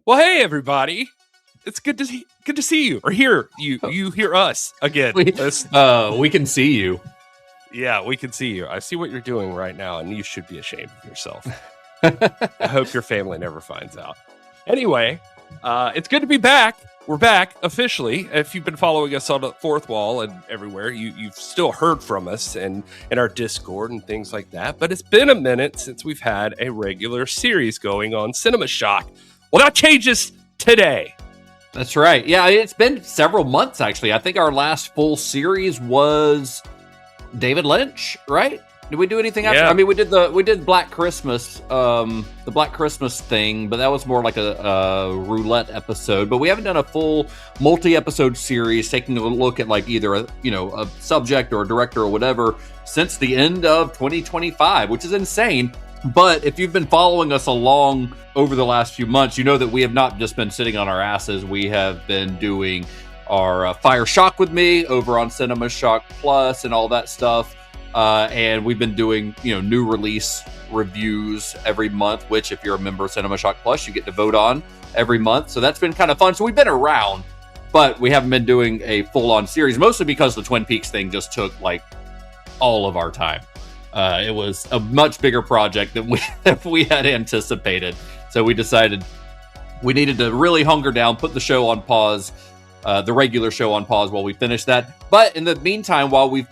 Well, hey everybody! It's good to see you or hear you. You hear us again. We can see you. Yeah, we can see you. I see what you're doing right now, and you should be ashamed of yourself. I hope your family never finds out. Anyway, it's good to be back. We're back officially. If you've been following us on the Fourth Wall and everywhere, you've still heard from us and in our Discord and things like that. But it's been a minute since we've had a regular series going on Cinema Shock. Well, that changes today. That's right. Yeah, it's been several months, actually. I think our last full series was David Lynch, right? Did we do anything after? Yeah. I mean, we did Black Christmas, the Black Christmas thing, but that was more like a roulette episode. But we haven't done a full multi-episode series taking a look at like either a subject or a director or whatever since the end of 2025, which is insane. But if you've been following us along over the last few months, you know that we have not just been sitting on our asses. We have been doing our Fire Shock with Me over on Cinema Shock Plus and all that stuff. And we've been doing, new release reviews every month, which if you're a member of Cinema Shock Plus, you get to vote on every month. So that's been kind of fun. So we've been around, but we haven't been doing a full-on series, mostly because the Twin Peaks thing just took like all of our time. It was a much bigger project than we had anticipated. So we decided we needed to really hunker down, put the show on pause, the regular show on pause while we finished that. But in the meantime, while we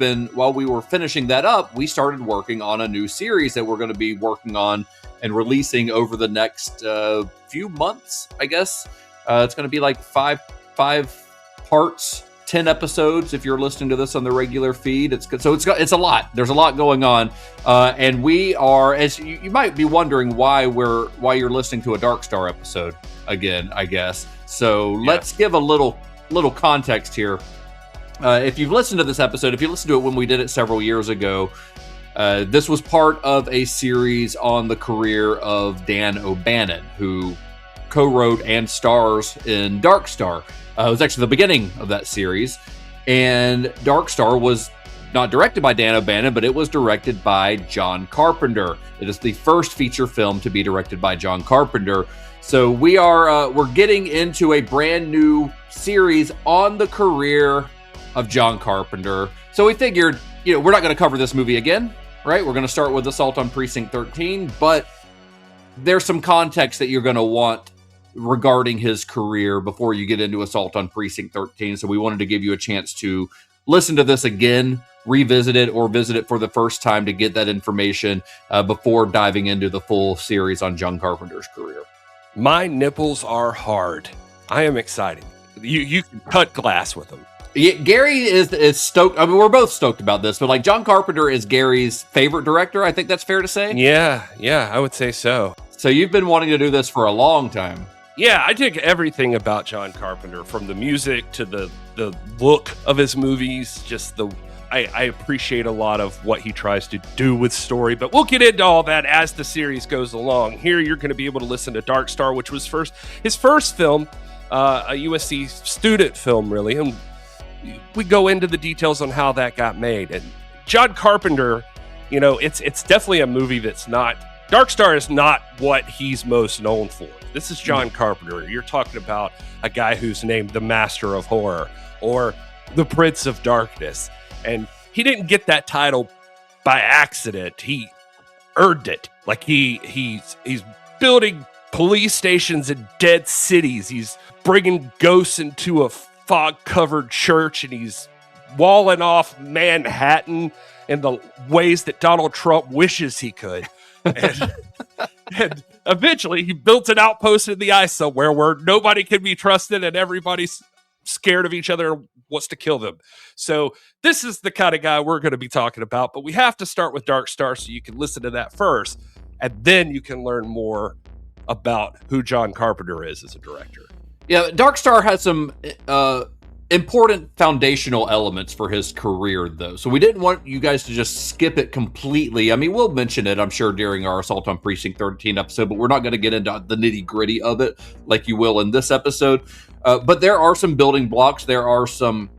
were finishing that up, we started working on a new series that we're going to be working on and releasing over the next few months, I guess. It's going to be like five parts. 10 episodes if you're listening to this on the regular feed. It's a lot. There's a lot going on, and we are, as you might be wondering, why you're listening to a Dark Star episode again, I guess. So Let's give a little context here. If you've listened to this episode, if you listened to it when we did it several years ago, this was part of a series on the career of Dan O'Bannon, who co-wrote and stars in Dark Star. It was actually the beginning of that series, and Dark Star was not directed by Dan O'Bannon, but it was directed by John Carpenter. It is the first feature film to be directed by John Carpenter. So we're getting into a brand new series on the career of John Carpenter. So we figured, we're not going to cover this movie again, right? We're going to start with Assault on Precinct 13, but there's some context that you're going to want regarding his career before you get into Assault on Precinct 13. So we wanted to give you a chance to listen to this again, revisit it, or visit it for the first time to get that information before diving into the full series on John Carpenter's career. My nipples are hard. I am excited. You can cut glass with them. Yeah, Gary is stoked. I mean, we're both stoked about this, but like John Carpenter is Gary's favorite director. I think that's fair to say. Yeah, I would say so. So you've been wanting to do this for a long time. Yeah, I dig everything about John Carpenter, from the music to the look of his movies. I appreciate a lot of what he tries to do with story, but we'll get into all that as the series goes along. Here, you're going to be able to listen to Dark Star, which was his first film, a USC student film, really, and we go into the details on how that got made. And John Carpenter, it's definitely a movie that's not. Dark Star is not what he's most known for. This is John Carpenter. You're talking about a guy who's named the Master of Horror or the Prince of Darkness. And he didn't get that title by accident. He earned it. Like he's building police stations in dead cities. He's bringing ghosts into a fog-covered church, and he's walling off Manhattan in the ways that Donald Trump wishes he could. And eventually he built an outpost in the ice somewhere where nobody can be trusted and everybody's scared of each other and wants to kill them. So this is the kind of guy we're going to be talking about, but we have to start with Dark Star so you can listen to that first, and then you can learn more about who John Carpenter is as a director. Yeah, Dark Star has some important foundational elements for his career, though. So we didn't want you guys to just skip it completely. I mean, we'll mention it, I'm sure, during our Assault on Precinct 13 episode, but we're not going to get into the nitty-gritty of it like you will in this episode. But there are some building blocks. There are some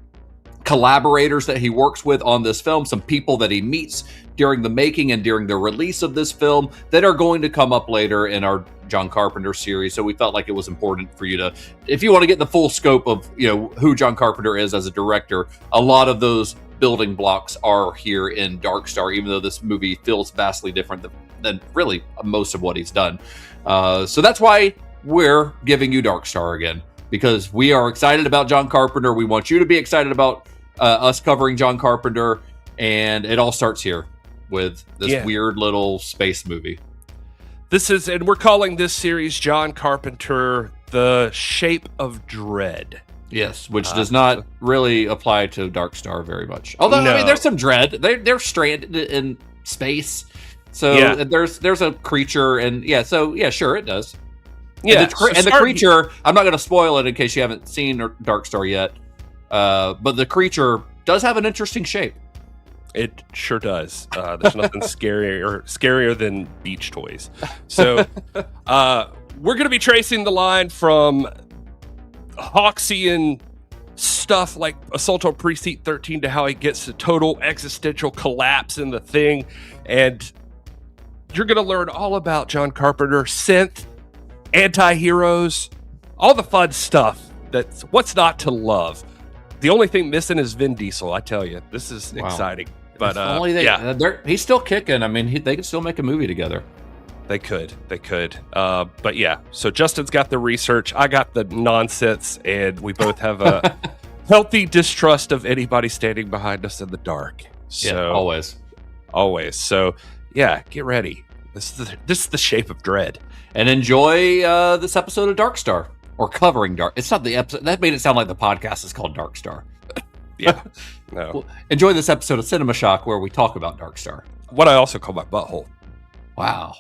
collaborators that he works with on this film, some people that he meets during the making and during the release of this film that are going to come up later in our John Carpenter series. So we felt like it was important for you to, if you want to get the full scope of, who John Carpenter is as a director, a lot of those building blocks are here in Dark Star, even though this movie feels vastly different than really most of what he's done. So that's why we're giving you Dark Star again, because we are excited about John Carpenter. We want you to be excited about us covering John Carpenter, and it all starts here with this weird little space movie. And we're calling this series John Carpenter, The Shape of Dread. Yes, which does not really apply to Dark Star very much. Although, no. I mean, there's some dread. They're stranded in space. So there's a creature, and sure, it does. Yeah, and the creature, I'm not going to spoil it in case you haven't seen Dark Star yet, but the creature does have an interesting shape. It sure does. There's nothing scarier than beach toys. So we're going to be tracing the line from Hawksian stuff like Assault on Precinct 13 to how he gets to total existential collapse in the thing. And you're going to learn all about John Carpenter, synth, anti-heroes, all the fun stuff. That's what's not to love. The only thing missing is Vin Diesel, I tell you. This is exciting. But he's still kicking. I mean, they could still make a movie together. They could. But yeah, so Justin's got the research, I got the nonsense, and we both have a healthy distrust of anybody standing behind us in the dark. So always. So yeah, get ready. This is the Shape of Dread. And enjoy this episode of Dark Star, or covering Dark. It's not the episode. That made it sound like the podcast is called Dark Star. Yeah. No. Well, enjoy this episode of Cinema Shock where we talk about Dark Star. What I also call my butthole. Wow.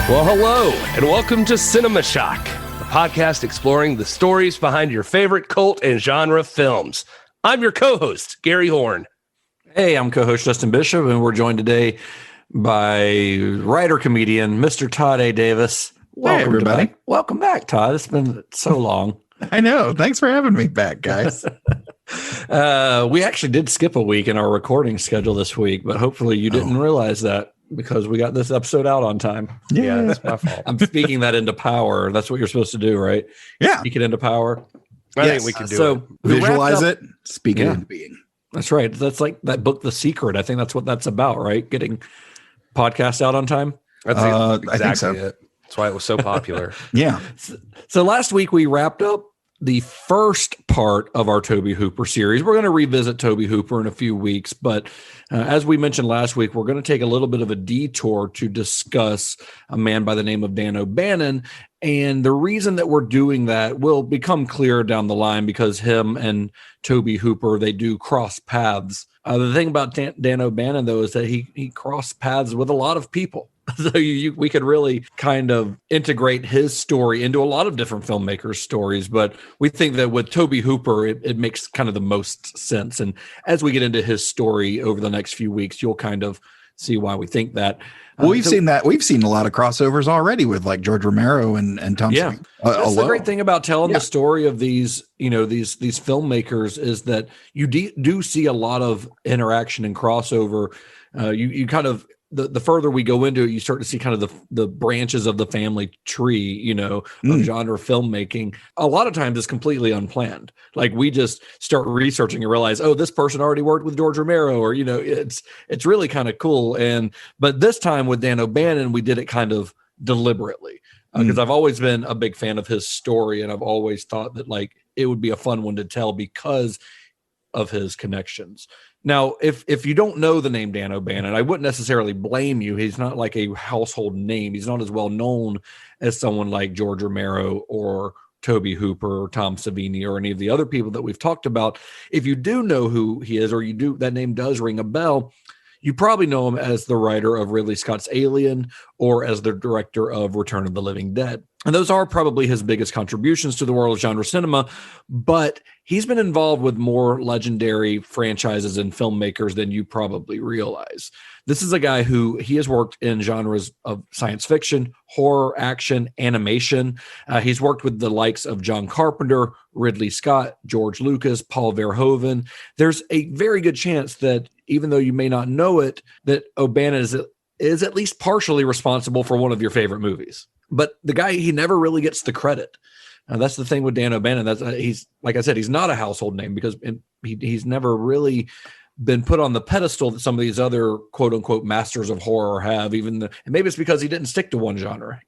Well, hello, and welcome to Cinema Shock, the podcast exploring the stories behind your favorite cult and genre films. I'm your co-host, Gary Horne. Hey, I'm co-host Justin Bishop, and we're joined today by writer-comedian Mr. Todd A. Davis. Hey, everybody. Welcome back, Todd. It's been so long. I know. Thanks for having me back, guys. We actually did skip a week in our recording schedule this week, but hopefully you didn't realize that, because we got this episode out on time. Yeah, that's my fault. I'm speaking that into power. That's what you're supposed to do, right? Yeah. Speak it into power. I think we can do it. Visualize it, speak it into being. That's right. That's like that book, The Secret. I think that's what that's about, right? Getting podcasts out on time. That's I think so. it. That's why it was so popular. Yeah. So last week we wrapped up the first part of our Tobe Hooper series. We're going to revisit Tobe Hooper in a few weeks, but as we mentioned last week, we're going to take a little bit of a detour to discuss a man by the name of Dan O'Bannon. And the reason that we're doing that will become clear down the line, because him and Tobe Hooper, they do cross paths. The thing about Dan O'Bannon, though, is that he crossed paths with a lot of people. So we could really kind of integrate his story into a lot of different filmmakers' stories. But we think that with Tobe Hooper, it makes kind of the most sense. And as we get into his story over the next few weeks, you'll kind of see why we think that. Well, we've seen that. We've seen a lot of crossovers already with like George Romero and Tom. Yeah, that's the great thing about telling the story of these, these filmmakers, is that you do see a lot of interaction and crossover. You kind of, the further we go into it, you start to see kind of the branches of the family tree, of genre filmmaking. A lot of times it's completely unplanned. Like we just start researching and realize, oh, this person already worked with George Romero, or, it's really kind of cool. But this time with Dan O'Bannon, we did it kind of deliberately, because I've always been a big fan of his story. And I've always thought that like it would be a fun one to tell, because of his connections. Now, if you don't know the name Dan O'Bannon, I wouldn't necessarily blame you. He's not like a household name. He's not as well known as someone like George Romero or Toby Hooper or Tom Savini or any of the other people that we've talked about. If you do know who he is, or that name does ring a bell, you probably know him as the writer of Ridley Scott's Alien or as the director of Return of the Living Dead. And those are probably his biggest contributions to the world of genre cinema, but he's been involved with more legendary franchises and filmmakers than you probably realize. This is a guy who he has worked in genres of science fiction, horror, action, animation. He's worked with the likes of John Carpenter, Ridley Scott, George Lucas, Paul Verhoeven. There's a very good chance that even though you may not know it, that O'Bannon is at least partially responsible for one of your favorite movies. But the guy, he never really gets the credit. That's the thing with Dan O'Bannon. He's, like I said, he's not a household name because he's never really been put on the pedestal that some of these other quote unquote masters of horror have, and maybe it's because he didn't stick to one genre,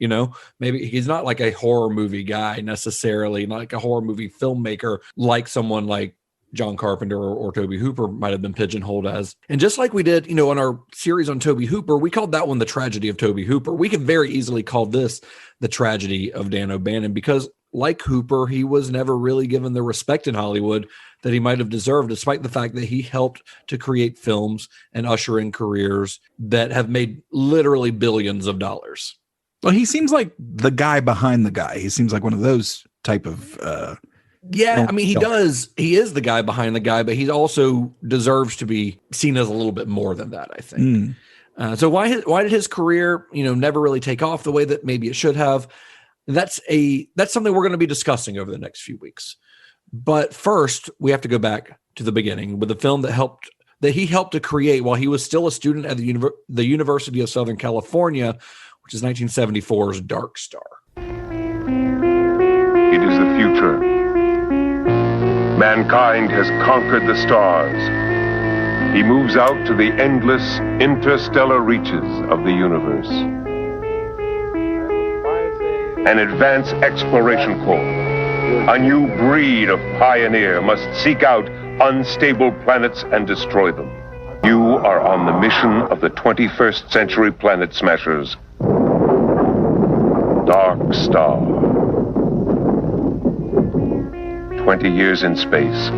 maybe he's not like a horror movie guy necessarily, not like a horror movie filmmaker, like someone like John Carpenter or Toby Hooper might have been pigeonholed as. And just like we did, in our series on Toby Hooper, we called that one The Tragedy of Toby Hooper. We could very easily call this The Tragedy of Dan O'Bannon because, like Hooper, he was never really given the respect in Hollywood that he might have deserved, despite the fact that he helped to create films and usher in careers that have made literally billions of dollars. Well, he seems like the guy behind the guy. He seems like one of those type of yeah, I mean, he does. He is the guy behind the guy, but he also deserves to be seen as a little bit more than that, I think. So why did his career, never really take off the way that maybe it should have? That's something we're going to be discussing over the next few weeks. But first, we have to go back to the beginning with the film that he helped to create while he was still a student at the University of Southern California, which is 1974's Dark Star. It is the future. Mankind has conquered the stars. He moves out to the endless interstellar reaches of the universe. An advanced exploration corps, a new breed of pioneer, must seek out unstable planets and destroy them. You are on the mission of the 21st century planet smashers, Dark Star. 20 years in space,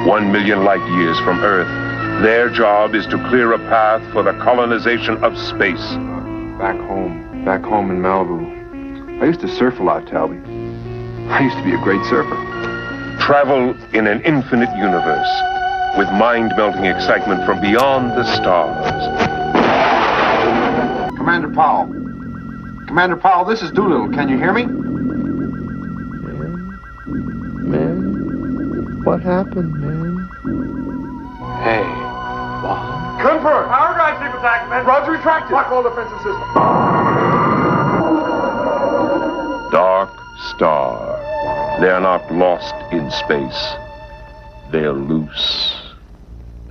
1 million light years from Earth. Their job is to clear a path for the colonization of space. Back home in Malibu. I used to surf a lot, Talby. I used to be a great surfer. Travel in an infinite universe with mind-melting excitement from beyond the stars. Commander Powell. Commander Powell, this is Doolittle. Can you hear me? Man, what happened, man? Hey. Confirm. Power drive signal attack, man. Roger, retracted. Block all defensive system. Dark Star. They are not lost in space. They're loose.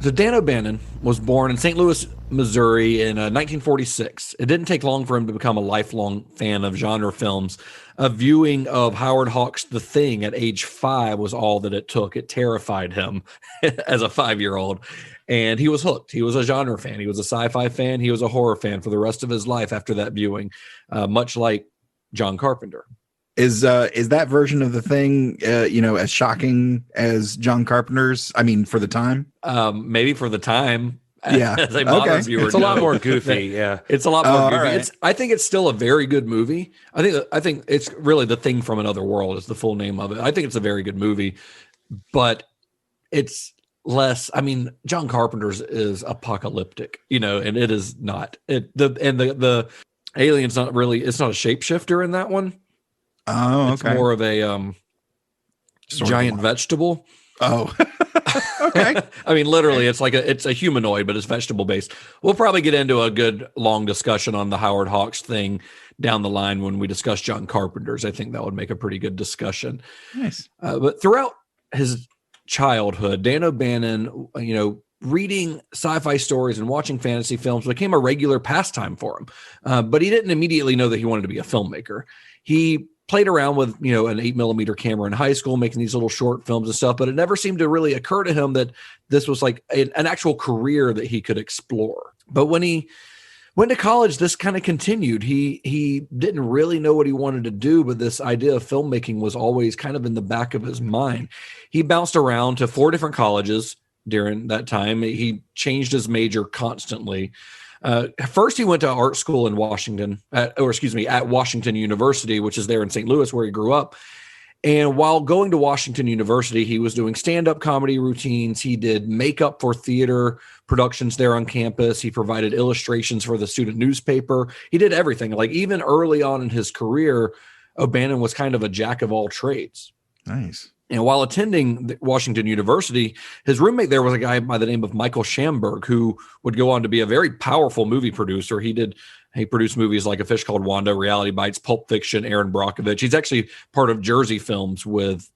So Dan O'Bannon was born in St. Louis, Missouri in 1946. It didn't take long for him to become a lifelong fan of genre films. A viewing of Howard Hawks' The Thing at age 5 was all that it took. It terrified him as a 5-year-old. And he was hooked. He was a genre fan. He was a sci-fi fan. He was a horror fan for the rest of his life after that viewing, much like John Carpenter. Is that version of The Thing, as shocking as John Carpenter's? I mean, for the time? Maybe for the time. Yeah. As a modern viewer, it's a lot more goofy. Yeah. It's a lot more goofy. Right. I think it's still a very good movie. I think it's really The Thing from Another World is the full name of it. I think it's a very good movie, but it's less. I mean, John Carpenter's is apocalyptic, and it is not. The alien's not really. It's not a shapeshifter in that one. Oh, it's okay. more of a giant vegetable. Oh, okay. I mean, literally, it's a humanoid, but it's vegetable based. We'll probably get into a good long discussion on the Howard Hawks thing down the line when we discuss John Carpenter's. I think that would make a pretty good discussion. Nice. But throughout his childhood, Dan O'Bannon, reading sci-fi stories and watching fantasy films became a regular pastime for him. But he didn't immediately know that he wanted to be a filmmaker. He played around with, an 8mm camera in high school, making these little short films and stuff, but it never seemed to really occur to him that this was like an actual career that he could explore. But when he went to college, this kind of continued. He didn't really know what he wanted to do, but this idea of filmmaking was always kind of in the back of his mind. He bounced around to 4 different colleges during that time. He changed his major constantly. First, he went to art school in Washington, at Washington University, which is there in St. Louis, where he grew up. And while going to Washington University, he was doing stand-up comedy routines. He did makeup for theater productions there on campus. He provided illustrations for the student newspaper. He did everything. Like, even early on in his career, O'Bannon was kind of a jack of all trades. Nice. And while attending Washington University, his roommate there was a guy by the name of Michael Schamberg, who would go on to be a very powerful movie producer. He produced movies like A Fish Called Wanda, Reality Bites, Pulp Fiction, Aaron Brockovich. He's actually part of Jersey Films with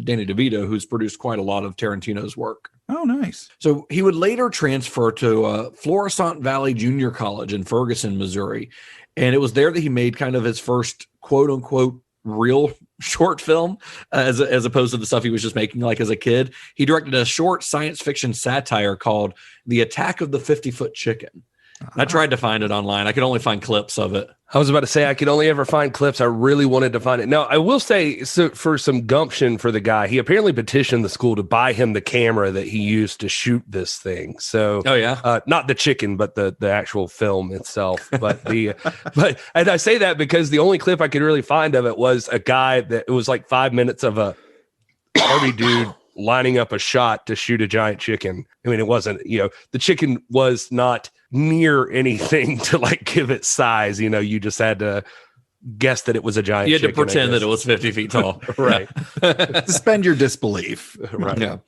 Danny DeVito, who's produced quite a lot of Tarantino's work. Oh, nice. So he would later transfer to Florissant Valley Junior College in Ferguson, Missouri. And it was there that he made kind of his first quote unquote real short film, as opposed to the stuff he was just making like as a kid. He directed a short science fiction satire called The Attack of the 50-Foot Chicken. I tried to find it online. I could only find clips of it. I was about to say I could only ever find clips. I really wanted to find it. Now, I will say, so for some gumption for the guy, he apparently petitioned the school to buy him the camera that he used to shoot this thing. So, not the chicken, but the actual film itself. But and I say that because the only clip I could really find of it was a guy that it was like 5 minutes of a army dude lining up a shot to shoot a giant chicken. I mean, it wasn't, the chicken was not near anything to like give it size. You just had to guess that it was a giant chicken. You had chicken, to pretend that it was 50 feet tall. Right. Suspend your disbelief. Right. Yeah.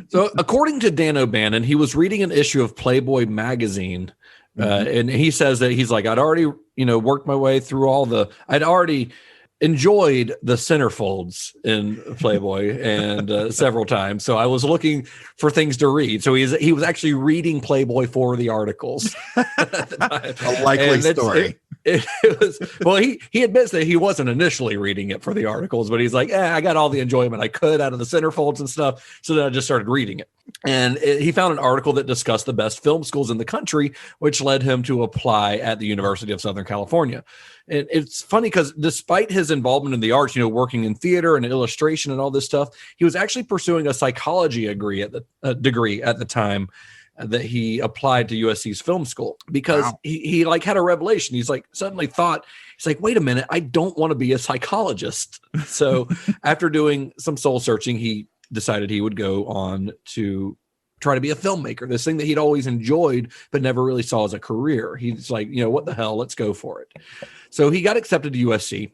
So according to Dan O'Bannon, he was reading an issue of Playboy magazine. And he says that he's like, I'd already, worked my way through I'd already enjoyed the centerfolds in Playboy and several times. So I was looking for things to read. So he was actually reading Playboy for the articles. A likely story. It was, well, he admits that he wasn't initially reading it for the articles, but he's like, I got all the enjoyment I could out of the centerfolds and stuff. So then I just started reading it. And he found an article that discussed the best film schools in the country, which led him to apply at the University of Southern California. And it's funny because despite his involvement in the arts, working in theater and illustration and all this stuff, he was actually pursuing a psychology degree at the time that he applied to USC's film school, because he like had a revelation. He's like suddenly thought, he's like, wait a minute, I don't want to be a psychologist. So after doing some soul searching, he decided he would go on to try to be a filmmaker, this thing that he'd always enjoyed, but never really saw as a career. He's like, what the hell, let's go for it. So he got accepted to USC,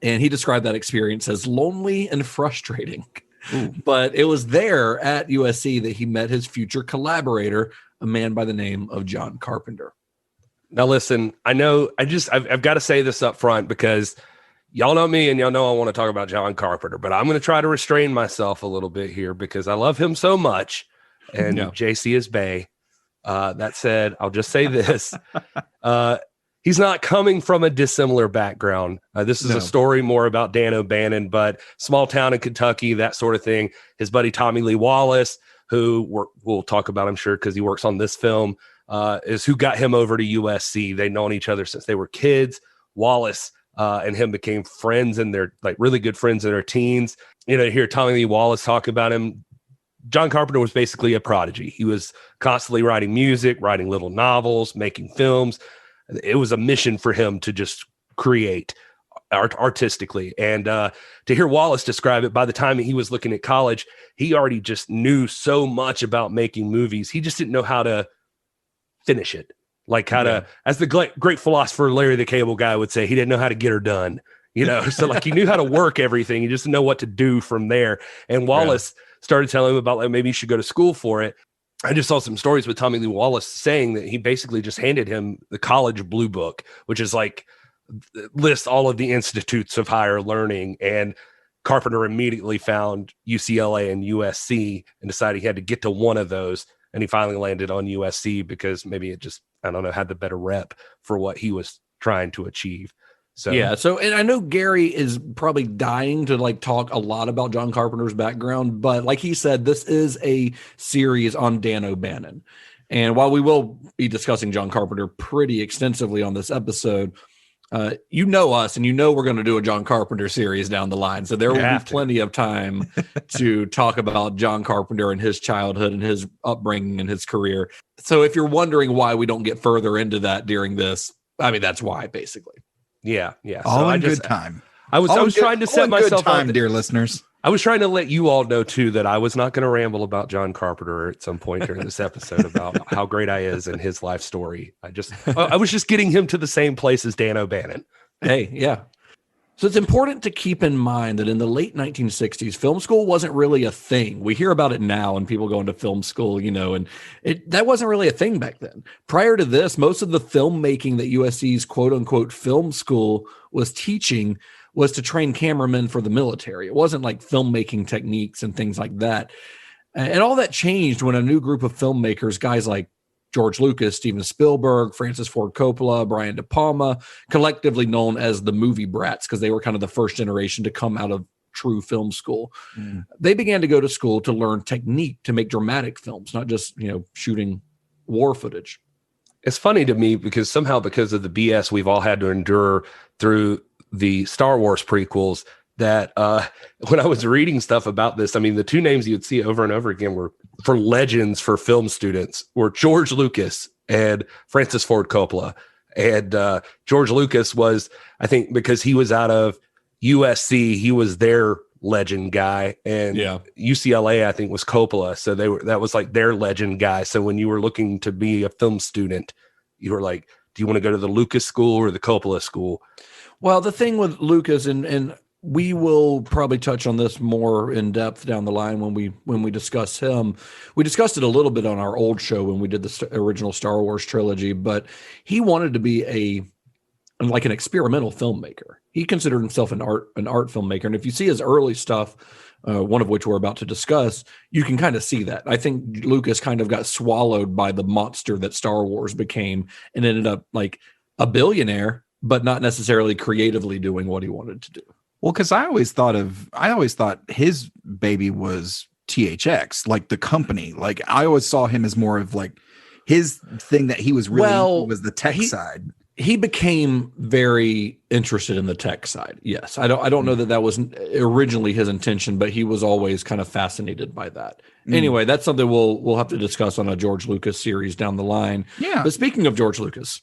and he described that experience as lonely and frustrating. Ooh. But it was there at USC that he met his future collaborator, a man by the name of John Carpenter. Now, listen, I've got to say this up front because y'all know me and y'all know I want to talk about John Carpenter, but I'm going to try to restrain myself a little bit here because I love him so much. And JC is Bay. That said, I'll just say this. He's not coming from a dissimilar background. This is a story more about Dan O'Bannon, but small town in Kentucky, that sort of thing. His buddy Tommy Lee Wallace, who we'll talk about, I'm sure, because he works on this film, is who got him over to USC. They'd known each other since they were kids. Wallace and him became friends, and they're like really good friends in their teens. Hear Tommy Lee Wallace talk about him. John Carpenter was basically a prodigy. He was constantly writing music, writing little novels, making films. It was a mission for him to just create artistically. And to hear Wallace describe it, by the time he was looking at college, he already just knew so much about making movies. He just didn't know how to finish it. Like how to, as the great philosopher Larry the Cable Guy would say, he didn't know how to get her done. So like he knew how to work everything. He just didn't know what to do from there. And Wallace started telling him about like maybe you should go to school for it. I just saw some stories with Tommy Lee Wallace saying that he basically just handed him the college blue book, which is like lists all of the institutes of higher learning. And Carpenter immediately found UCLA and USC and decided he had to get to one of those. And he finally landed on USC because maybe it just, I don't know, had the better rep for what he was trying to achieve. So yeah. So, and I know Gary is probably dying to like talk a lot about John Carpenter's background, but like he said, this is a series on Dan O'Bannon. And while we will be discussing John Carpenter pretty extensively on this episode, you know us, and you know we're going to do a John Carpenter series down the line. So there will be plenty of time to talk about John Carpenter and his childhood and his upbringing and his career. So if you're wondering why we don't get further into that during this, I mean, that's why, basically. Yeah. All in good time. I was trying to set myself up, dear listeners. I was trying to let you all know too that I was not going to ramble about John Carpenter at some point during this episode about how great I is and his life story. I was just getting him to the same place as Dan O'Bannon. Hey, yeah. So it's important to keep in mind that in the late 1960s, film school wasn't really a thing. We hear about it now and people going to film school, and that wasn't really a thing back then. Prior to this, most of the filmmaking that USC's quote unquote film school was teaching was to train cameramen for the military. It wasn't like filmmaking techniques and things like that. And all that changed when a new group of filmmakers, guys like George Lucas, Steven Spielberg, Francis Ford Coppola, Brian De Palma, collectively known as the movie brats, because they were kind of the first generation to come out of true film school. They began to go to school to learn technique to make dramatic films, not just, shooting war footage. It's funny to me because somehow, because of the BS we've all had to endure through the Star Wars prequels, that when I was reading stuff about this, I mean, the two names you'd see over and over again were for legends for film students were George Lucas and Francis Ford Coppola. And George Lucas was, I think, because he was out of USC, he was their legend guy, and UCLA, I think, was Coppola. So that was like their legend guy. So when you were looking to be a film student, you were like, do you want to go to the Lucas school or the Coppola school? Well, the thing with Lucas, and we will probably touch on this more in depth down the line when we discuss him. We discussed it a little bit on our old show when we did the original Star Wars trilogy, but he wanted to be an experimental filmmaker. He considered himself an art filmmaker. And if you see his early stuff, one of which we're about to discuss, you can kind of see that. I think Lucas kind of got swallowed by the monster that Star Wars became and ended up like a billionaire, but not necessarily creatively doing what he wanted to do. Well, because I always thought his baby was THX, like the company. Like I always saw him as more of like his thing that he was really was the tech side. He became very interested in the tech side. Yes. I don't know that was originally his intention, but he was always kind of fascinated by that. Anyway, that's something we'll have to discuss on a George Lucas series down the line. Yeah. But speaking of George Lucas,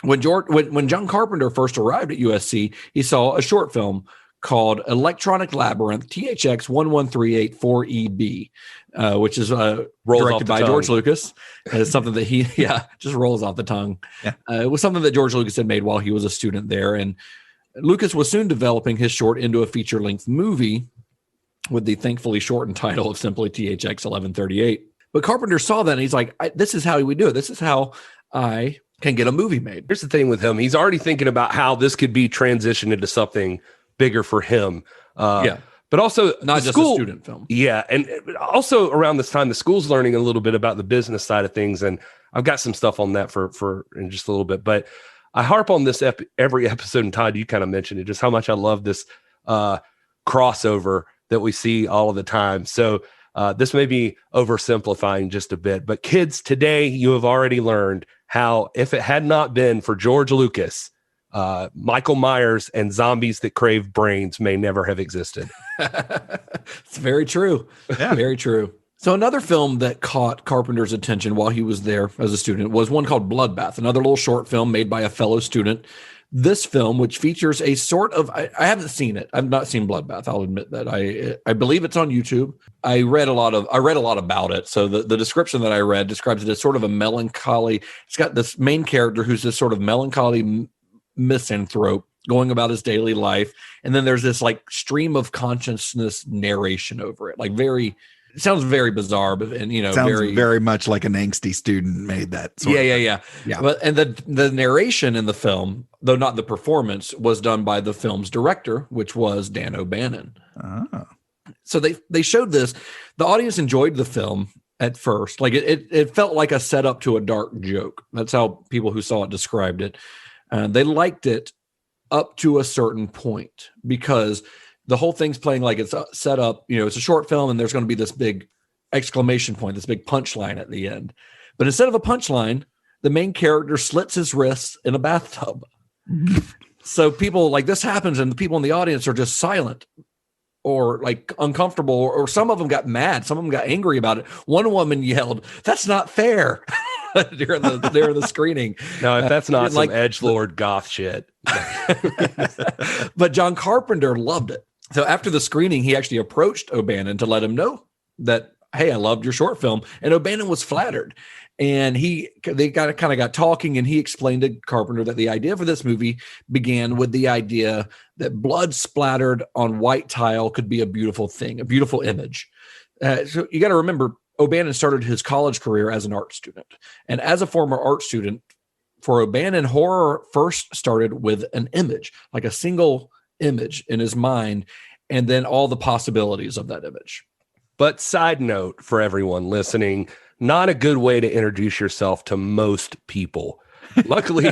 when John Carpenter first arrived at USC, he saw a short film called Electronic Labyrinth THX 11384EB, which is directed by George Lucas. It's something that he just rolls off the tongue. Yeah. It was something that George Lucas had made while he was a student there, and Lucas was soon developing his short into a feature-length movie with the thankfully shortened title of simply THX 1138. But Carpenter saw that and he's like, this is how we do it. This is how I can get a movie made. Here's the thing with him. He's already thinking about how this could be transitioned into something bigger for him. But also not just a student film. Yeah. And also around this time, the school's learning a little bit about the business side of things. And I've got some stuff on that for in just a little bit, but I harp on this every episode. And Todd, you kind of mentioned it, just how much I love this crossover that we see all of the time. So this may be oversimplifying just a bit, but kids, today you have already learned how, if it had not been for George Lucas, Michael Myers and zombies that crave brains may never have existed. It's very true. Yeah. Very true. So another film that caught Carpenter's attention while he was there as a student was one called Bloodbath, another little short film made by a fellow student. This film, which features a sort of, I haven't seen it. I've not seen Bloodbath. I'll admit that. I believe it's on YouTube. I read a lot about it. So the description that I read describes it as sort of a melancholy. It's got this main character who's this sort of melancholy misanthrope going about his daily life. And then there's this like stream of consciousness narration over it. Like it sounds very bizarre, but sounds very much like an angsty student made that. Yeah. But and the narration in the film, though not the performance, was done by the film's director, which was Dan O'Bannon. Oh. So they showed this. The audience enjoyed the film at first. Like it felt like a setup to a dark joke. That's how people who saw it described it. They liked it up to a certain point, because the whole thing's playing like it's set up, it's a short film and there's going to be this big exclamation point, this big punchline at the end. But instead of a punchline, the main character slits his wrists in a bathtub. So people like this happens and the people in the audience are just silent or like uncomfortable, or some of them got mad. Some of them got angry about it. One woman yelled, "That's not fair." during the screening. No, if that's not some edgelord goth shit. But John Carpenter loved it. So after the screening, he actually approached O'Bannon to let him know that, hey, I loved your short film. And O'Bannon was flattered. And they kind of got talking, and he explained to Carpenter that the idea for this movie began with the idea that blood splattered on white tile could be a beautiful thing, a beautiful image. So you got to remember, O'Bannon started his college career as an art student. And as a former art student, for O'Bannon, horror first started with an image, like a single image in his mind, and then all the possibilities of that image. But side note for everyone listening, not a good way to introduce yourself to most people. Luckily,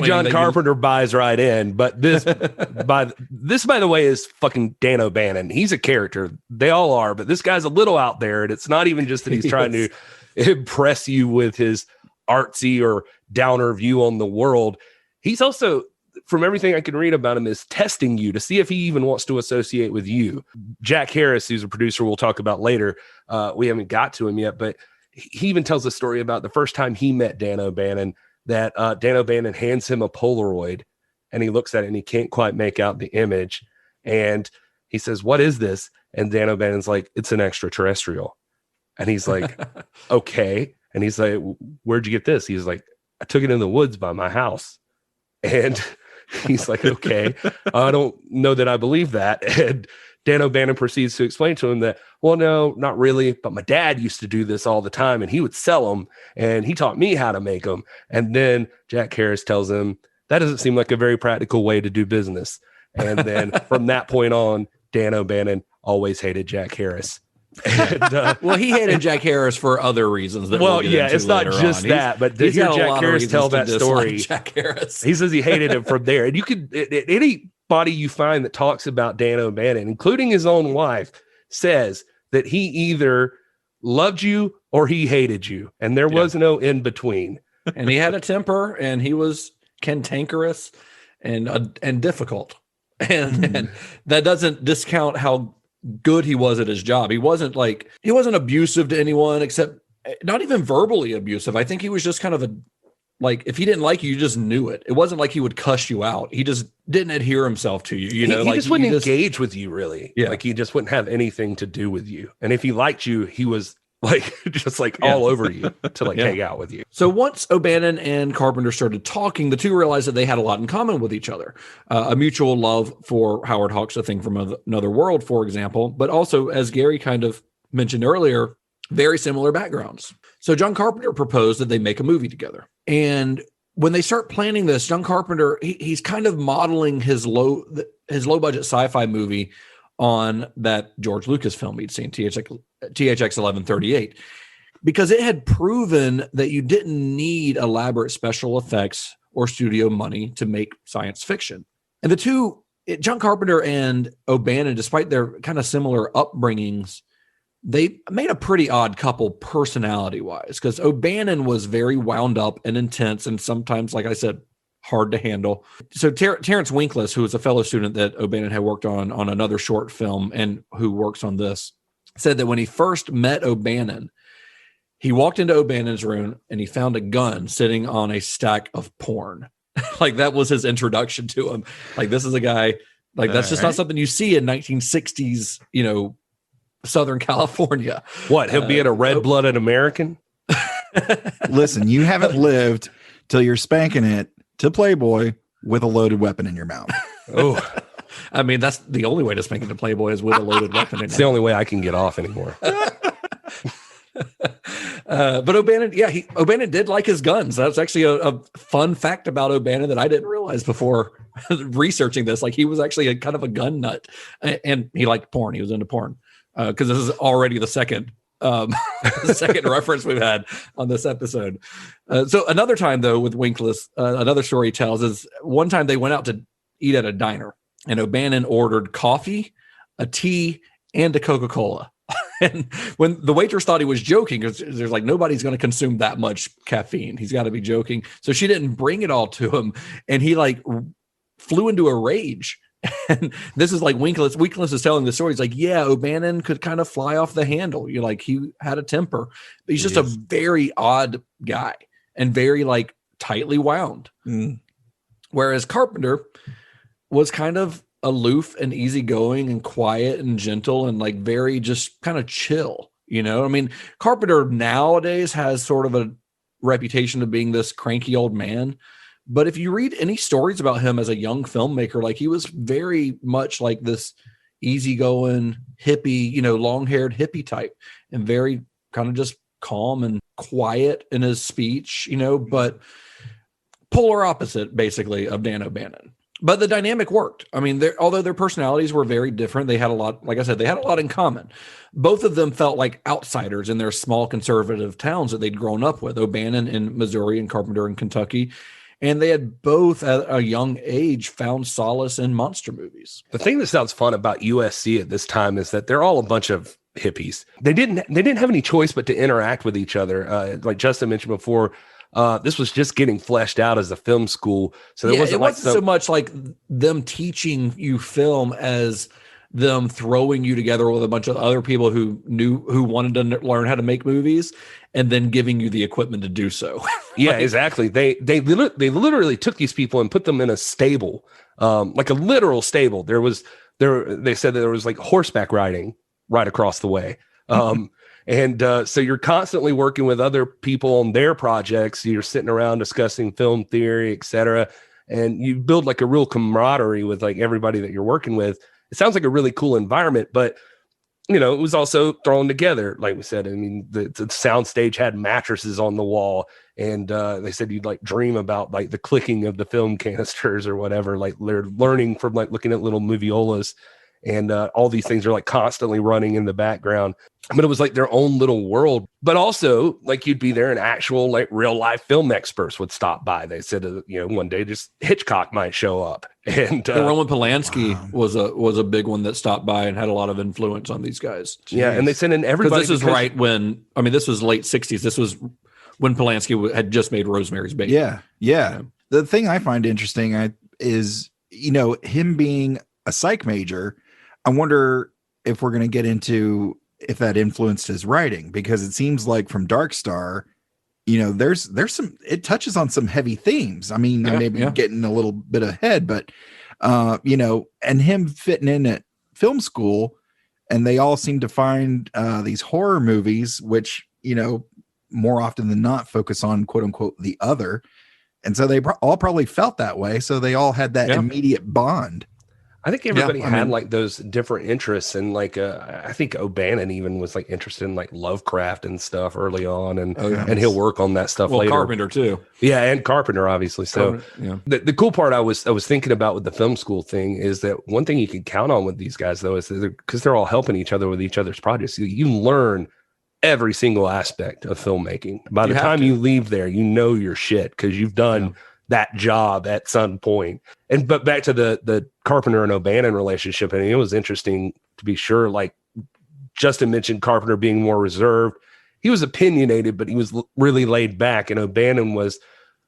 John Carpenter buys right in. But this, by the way, is fucking Dan O'Bannon. He's a character. They all are. But this guy's a little out there, and it's not even just that he's trying to impress you with his artsy or downer view on the world. He's also, from everything I can read about him, is testing you to see if he even wants to associate with you. Jack Harris, who's a producer we'll talk about later, we haven't got to him yet, but he even tells a story about the first time he met Dan O'Bannon, that Dan O'Bannon hands him a Polaroid, and he looks at it and he can't quite make out the image. And he says, "What is this?" And Dan O'Bannon's like, "It's an extraterrestrial." And he's like, "Okay." And he's like, "Where'd you get this?" He's like, "I took it in the woods by my house." And he's like, "Okay, I don't know that I believe that." And Dan O'Bannon proceeds to explain to him that, "Well, no, not really, but my dad used to do this all the time, and he would sell them, and he taught me how to make them." And then Jack Harris tells him, "That doesn't seem like a very practical way to do business." And then from that point on, Dan O'Bannon always hated Jack Harris. And, well, he hated Jack Harris for other reasons. It's not just that, but did hear Jack Harris tell that story? Jack Harris. He says he hated him from there. And you could, anybody you find that talks about Dan O'Bannon, including his own wife, says that he either loved you or he hated you, and there was no in between. And he had a temper, and he was cantankerous and difficult, and that doesn't discount how good he was at his job. He wasn't abusive to anyone, except not even verbally abusive. I think he was just kind of if he didn't like you, you just knew it. It wasn't like he would cuss you out. He just didn't adhere himself to you. He just wouldn't engage with you, really. Yeah. Like he just wouldn't have anything to do with you. And if he liked you, he was just all over you to hang out with you. So once O'Bannon and Carpenter started talking, the two realized that they had a lot in common with each other. A mutual love for Howard Hawks' A Thing from Another World, for example, but also, as Gary kind of mentioned earlier, very similar backgrounds. So John Carpenter proposed that they make a movie together. And when they start planning this, John Carpenter, he's kind of modeling his low budget sci-fi movie on that George Lucas film he'd seen, THX 1138, because it had proven that you didn't need elaborate special effects or studio money to make science fiction. And the two, John Carpenter and O'Bannon, despite their kind of similar upbringings, they made a pretty odd couple personality-wise, because O'Bannon was very wound up and intense, and sometimes, like I said, hard to handle. So Terrence Winkless, who was a fellow student that O'Bannon had worked on another short film and who works on this, said that when he first met O'Bannon, he walked into O'Bannon's room and he found a gun sitting on a stack of porn. That was his introduction to him. This is a guy, that's just not something you see in 1960s, Southern California. What, he'll be a red-blooded American? Listen, you haven't lived till you're spanking it to Playboy with a loaded weapon in your mouth. Oh, I mean, that's the only way to spank it to Playboy is with a loaded weapon in it's the only way I can get off anymore. But O'Bannon did like his guns. That's actually a fun fact about O'Bannon that I didn't realize before researching this. He was actually a kind of a gun nut, and he liked porn. He was into porn because this is already the second The second reference we've had on this episode. So another time, though, with Winkless, another story tells is one time they went out to eat at a diner, and O'Bannon ordered coffee, a tea, and a Coca-Cola. And when the waitress thought he was joking, because there's like nobody's going to consume that much caffeine, he's got to be joking. So she didn't bring it all to him, and he like flew into a rage. And this is like Winkless. Winkless is telling the story. He's like, yeah, O'Bannon could kind of fly off the handle. You're like, he had a temper. But he's just a very odd guy and very like tightly wound. Whereas Carpenter was kind of aloof and easygoing and quiet and gentle and like very just kind of chill. You know, I mean, Carpenter nowadays has sort of a reputation of being this cranky old man. But if you read any stories about him as a young filmmaker, like he was very much like this easygoing hippie, you know, long-haired hippie type, and very kind of just calm and quiet in his speech, you know, but polar opposite basically of Dan O'Bannon. But the dynamic worked. I mean, although their personalities were very different, they had a lot, like I said, they had a lot in common. Both of them felt like outsiders in their small conservative towns that they'd grown up with, O'Bannon in Missouri and Carpenter in Kentucky. And they had both at a young age found solace in monster movies. The thing that sounds fun about USC at this time is that they're all a bunch of hippies. They didn't have any choice but to interact with each other. Like Justin mentioned before, this was just getting fleshed out as a film school. So there wasn't so much like them teaching you film as them throwing you together with a bunch of other people who wanted to learn how to make movies and then giving you the equipment to do so. Yeah, exactly. They literally took these people and put them in a stable, like a literal stable. They said that there was like horseback riding right across the way. So you're constantly working with other people on their projects. You're sitting around discussing film theory, et cetera. And you build like a real camaraderie with like everybody that you're working with. It sounds like a really cool environment, but you know, it was also thrown together. Like we said, I mean, the sound stage had mattresses on the wall, and they said you'd like dream about like the clicking of the film canisters or whatever. Like they're learning from like looking at little moviolas, and all these things are like constantly running in the background. But it was like their own little world. But also, like you'd be there, and actual like real life film experts would stop by. They said, you know, one day just Hitchcock might show up, and Roman Polanski was a big one that stopped by and had a lot of influence on these guys. Jeez. Yeah, and they said, and everybody. This is right when this was late '60s. This was when Polanski had just made Rosemary's Baby. Yeah. The thing I find interesting is, you know, him being a psych major. I wonder if we're going to get into if that influenced his writing, because it seems like from Dark Star, you know, there's some, it touches on some heavy themes. I mean, getting a little bit ahead, but you know, and him fitting in at film school, and they all seem to find these horror movies, which, you know, more often than not focus on quote unquote the other. And so they all probably felt that way. So they all had that immediate bond. I think everybody had like those different interests, and like I think O'Bannon even was like interested in like Lovecraft and stuff early on, and he'll work on that stuff later. Carpenter too, and Carpenter obviously. So the cool part I was thinking about with the film school thing is that one thing you can count on with these guys though is because they're all helping each other with each other's projects. You learn every single aspect of filmmaking. By the time you leave there, you know your shit because you've done that job at some point. But back to the Carpenter and O'Bannon relationship, and it was interesting to be sure. Like Justin mentioned, Carpenter being more reserved. He was opinionated, but he was really laid back. And O'Bannon was,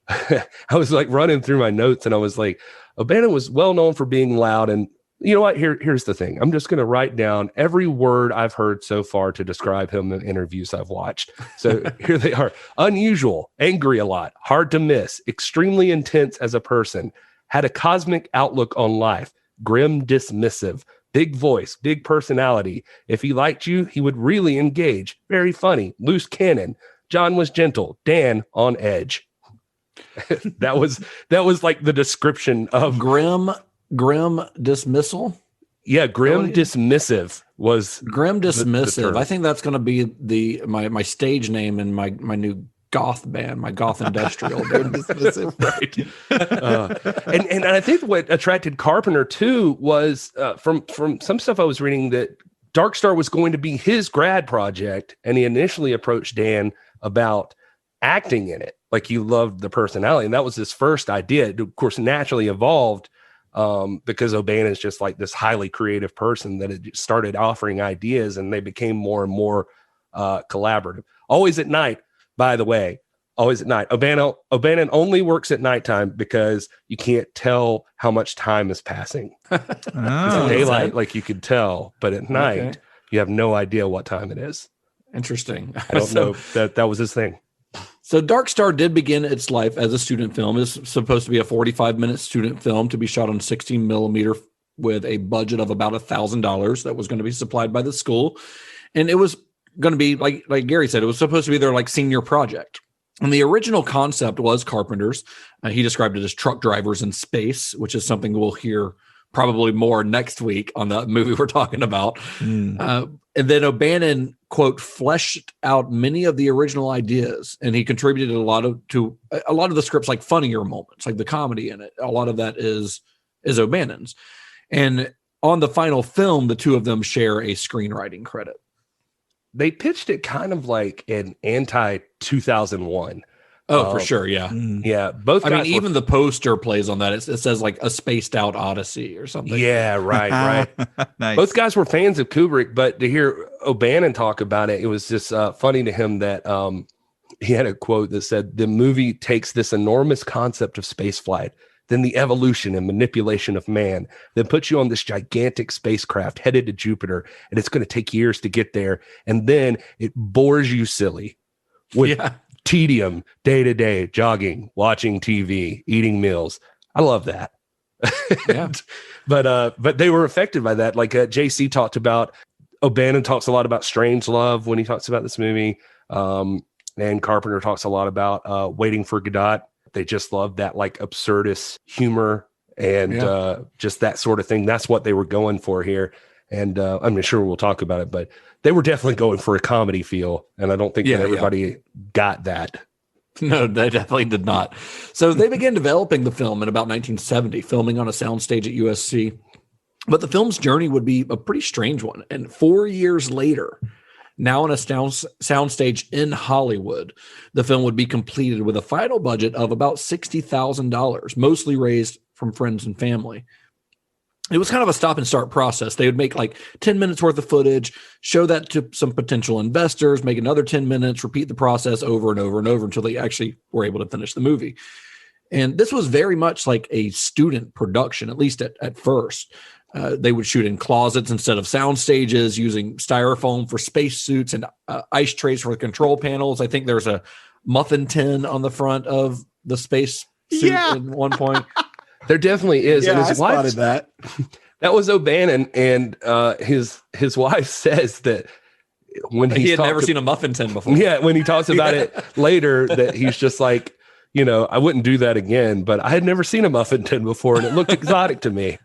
I was like running through my notes, and I was like, O'Bannon was well known for being loud. And you know what? Here's the thing. I'm just going to write down every word I've heard so far to describe him in interviews I've watched. So here they are. Unusual, angry a lot, hard to miss, extremely intense as a person, had a cosmic outlook on life, grim, dismissive, big voice, big personality. If he liked you, he would really engage. Very funny, loose cannon. John was gentle, Dan on edge. that was like the description of Grim dismissal. Yeah, grim dismissive was grim dismissive. I think that's going to be my stage name in my new goth band, my goth industrial. Grim dismissive, right? And I think what attracted Carpenter too was from some stuff I was reading that Dark Star was going to be his grad project, and he initially approached Dan about acting in it. Like, he loved the personality, and that was his first idea. It, of course, naturally evolved because O'Bannon is just like this highly creative person that had started offering ideas, and they became more and more collaborative. Always at night, by the way. Always at night. O'Bannon only works at nighttime because you can't tell how much time is passing. Oh, daylight, like, you could tell, but at night you have no idea what time it is. Interesting. I don't know that was his thing. So Dark Star did begin its life as a student film. It's supposed to be a 45-minute student film to be shot on 16 millimeter with a budget of about $1,000 that was going to be supplied by the school. And it was going to be, like Gary said, it was supposed to be their senior project. And the original concept was Carpenter's. He described it as truck drivers in space, which is something we'll hear probably more next week on the movie we're talking about. And then O'Bannon, quote, fleshed out many of the original ideas, and he contributed a lot of the script's like funnier moments, like the comedy in it. A lot of that is O'Bannon's. And on the final film, the two of them share a screenwriting credit. They pitched it kind of like an anti-2001. Oh, for sure, yeah. Yeah, both guys even the poster plays on that. It says like a spaced out Odyssey or something. Yeah, right. Nice. Both guys were fans of Kubrick, but to hear O'Bannon talk about it, it was just funny to him that he had a quote that said, "The movie takes this enormous concept of spaceflight, then the evolution and manipulation of man, then puts you on this gigantic spacecraft headed to Jupiter, and it's going to take years to get there, and then it bores you silly with tedium, day to day, jogging, watching TV, eating meals." I love that. Yeah. But they were affected by that. Like JC talked about, O'Bannon talks a lot about strange love when he talks about this movie. And Carpenter talks a lot about Waiting for Godot. They just love that like absurdist humor and just that sort of thing. That's what they were going for here. And I'm sure we'll talk about it, but they were definitely going for a comedy feel. And I don't think that everybody got that. No, they definitely did not. So they began developing the film in about 1970, filming on a soundstage at USC. But the film's journey would be a pretty strange one. And 4 years later, now on a soundstage in Hollywood, the film would be completed with a final budget of about $60,000, mostly raised from friends and family. It was kind of a stop and start process. They would make like 10 minutes worth of footage, show that to some potential investors, make another 10 minutes, repeat the process over and over and over until they actually were able to finish the movie. And this was very much like a student production, at least at first. They would shoot in closets instead of sound stages, using styrofoam for spacesuits and ice trays for the control panels. I think there's a muffin tin on the front of the space suit at one point. There definitely is. Yeah, and I his spotted that. That was O'Bannon, and his wife says that when he had never seen a muffin tin before. Yeah, when he talks about it later, that he's just like, I wouldn't do that again, but I had never seen a muffin tin before, and it looked exotic to me.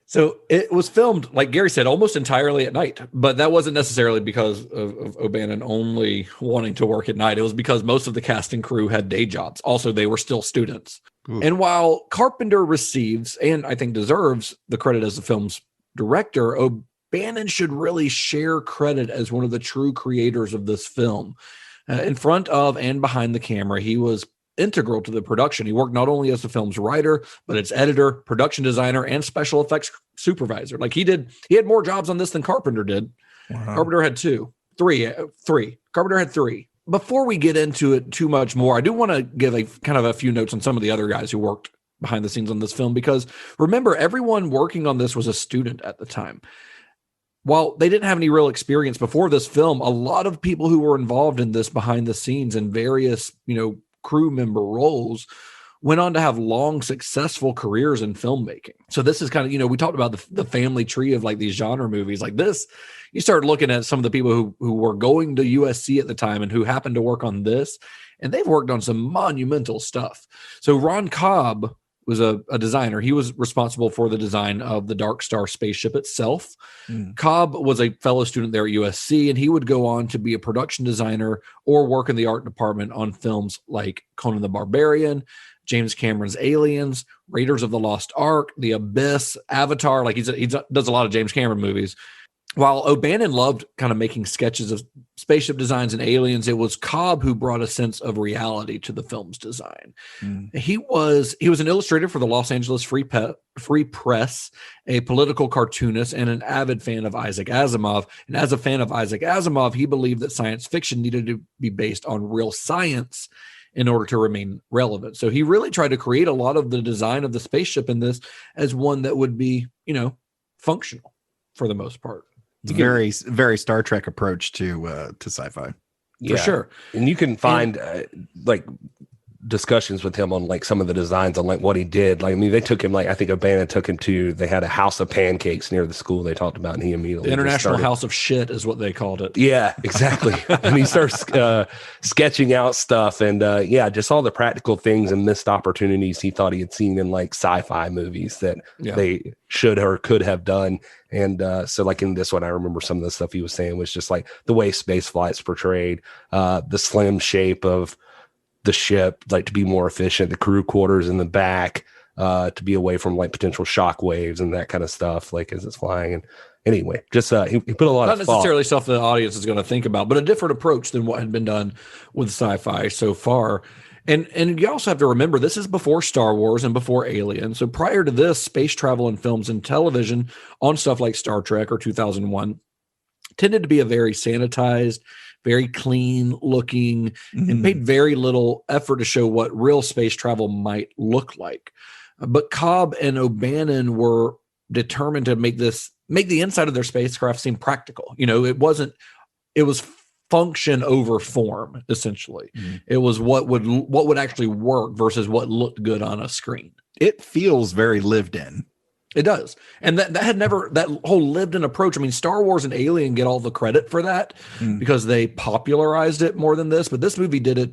So it was filmed, like Gary said, almost entirely at night, but that wasn't necessarily because of O'Bannon only wanting to work at night. It was because most of the cast and crew had day jobs. Also, they were still students. Ooh. And while Carpenter receives, and I think deserves, the credit as the film's director, O'Bannon should really share credit as one of the true creators of this film. In front of and behind the camera, he was integral to the production. He worked not only as the film's writer, but its editor, production designer, and special effects supervisor. Like he had more jobs on this than Carpenter did. Wow. Carpenter had three. Carpenter had three. Before we get into it too much more, I do want to give a few notes on some of the other guys who worked behind the scenes on this film, because remember, everyone working on this was a student at the time. While they didn't have any real experience before this film, a lot of people who were involved in this behind the scenes in various, crew member roles went on to have long, successful careers in filmmaking. So this is kind of, we talked about the family tree of like these genre movies like this. You start looking at some of the people who were going to USC at the time and who happened to work on this, and they've worked on some monumental stuff. So Ron Cobb was a designer. He was responsible for the design of the Dark Star spaceship itself. Cobb was a fellow student there at USC, and he would go on to be a production designer or work in the art department on films like Conan the Barbarian, James Cameron's Aliens, Raiders of the Lost Ark, The Abyss, Avatar. Like he does a lot of James Cameron movies. While O'Bannon loved kind of making sketches of spaceship designs and aliens, it was Cobb who brought a sense of reality to the film's design. He was an illustrator for the Los Angeles Free Press, a political cartoonist, and an avid fan of Isaac Asimov. And as a fan of Isaac Asimov, he believed that science fiction needed to be based on real science in order to remain relevant. So he really tried to create a lot of the design of the spaceship in this as one that would be, functional for the most part. Very, very Star Trek approach to sci-fi. For sure. And you can find like discussions with him on like some of the designs on like what he did. Like, I mean, they took him, like, I think O'Bannon took him to, they had a house of pancakes near the school they talked about, and he immediately the International House of Shit is what they called it. Yeah, exactly. And he starts sketching out stuff, and just all the practical things and missed opportunities he thought he had seen in like sci-fi movies that they should or could have done. And so like in this one, I remember some of the stuff he was saying was just like the way space flight's portrayed, the slim shape of the ship, like to be more efficient, the crew quarters in the back, to be away from like potential shock waves and that kind of stuff, like as it's flying. And anyway, just he put a lot not of necessarily thought. stuff the audience is going to think about, but a different approach than what had been done with sci-fi so far. And you also have to remember, this is before Star Wars and before Alien. So prior to this, space travel in films and television on stuff like Star Trek or 2001 tended to be a very sanitized, very clean looking, and paid very little effort to show what real space travel might look like. But Cobb and O'Bannon were determined to make the inside of their spacecraft seem practical. It was function over form, essentially. It was what would actually work versus what looked good on a screen. It feels very lived in. It does. And that whole lived in approach. I mean, Star Wars and Alien get all the credit for that because they popularized it more than this, but this movie did it,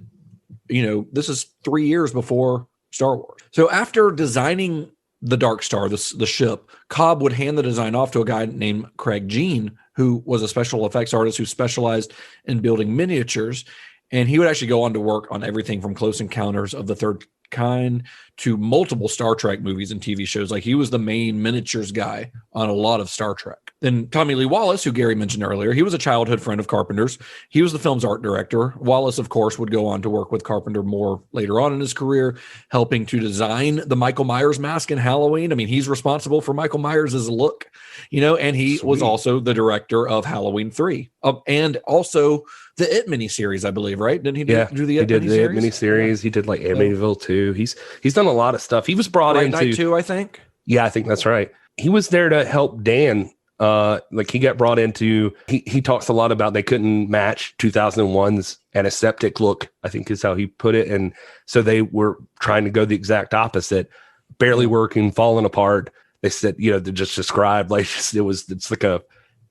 this is 3 years before Star Wars. So after designing the Dark Star, the ship, Cobb would hand the design off to a guy named Craig Jean, who was a special effects artist who specialized in building miniatures. And he would actually go on to work on everything from Close Encounters of the Third Kind to multiple Star Trek movies and TV shows. Like, he was the main miniatures guy on a lot of Star Trek. Then Tommy Lee Wallace, who Gary mentioned earlier, he was a childhood friend of Carpenter's. He was the film's art director. Wallace, of course, would go on to work with Carpenter more later on in his career, helping to design the Michael Myers mask in Halloween. I mean, he's responsible for Michael Myers' look, and he was also the director of Halloween 3 and also the It miniseries, I believe, right? Didn't he do the It miniseries? He did like Amityville 2. He's done a lot of stuff. He was brought into Night 2, I think. Yeah, I think that's right. He was there to help Dan. Like, he got brought into, he talks a lot about they couldn't match 2001's antiseptic look, I think is how he put it. And so they were trying to go the exact opposite, barely working, falling apart. They said, they just described like it's like a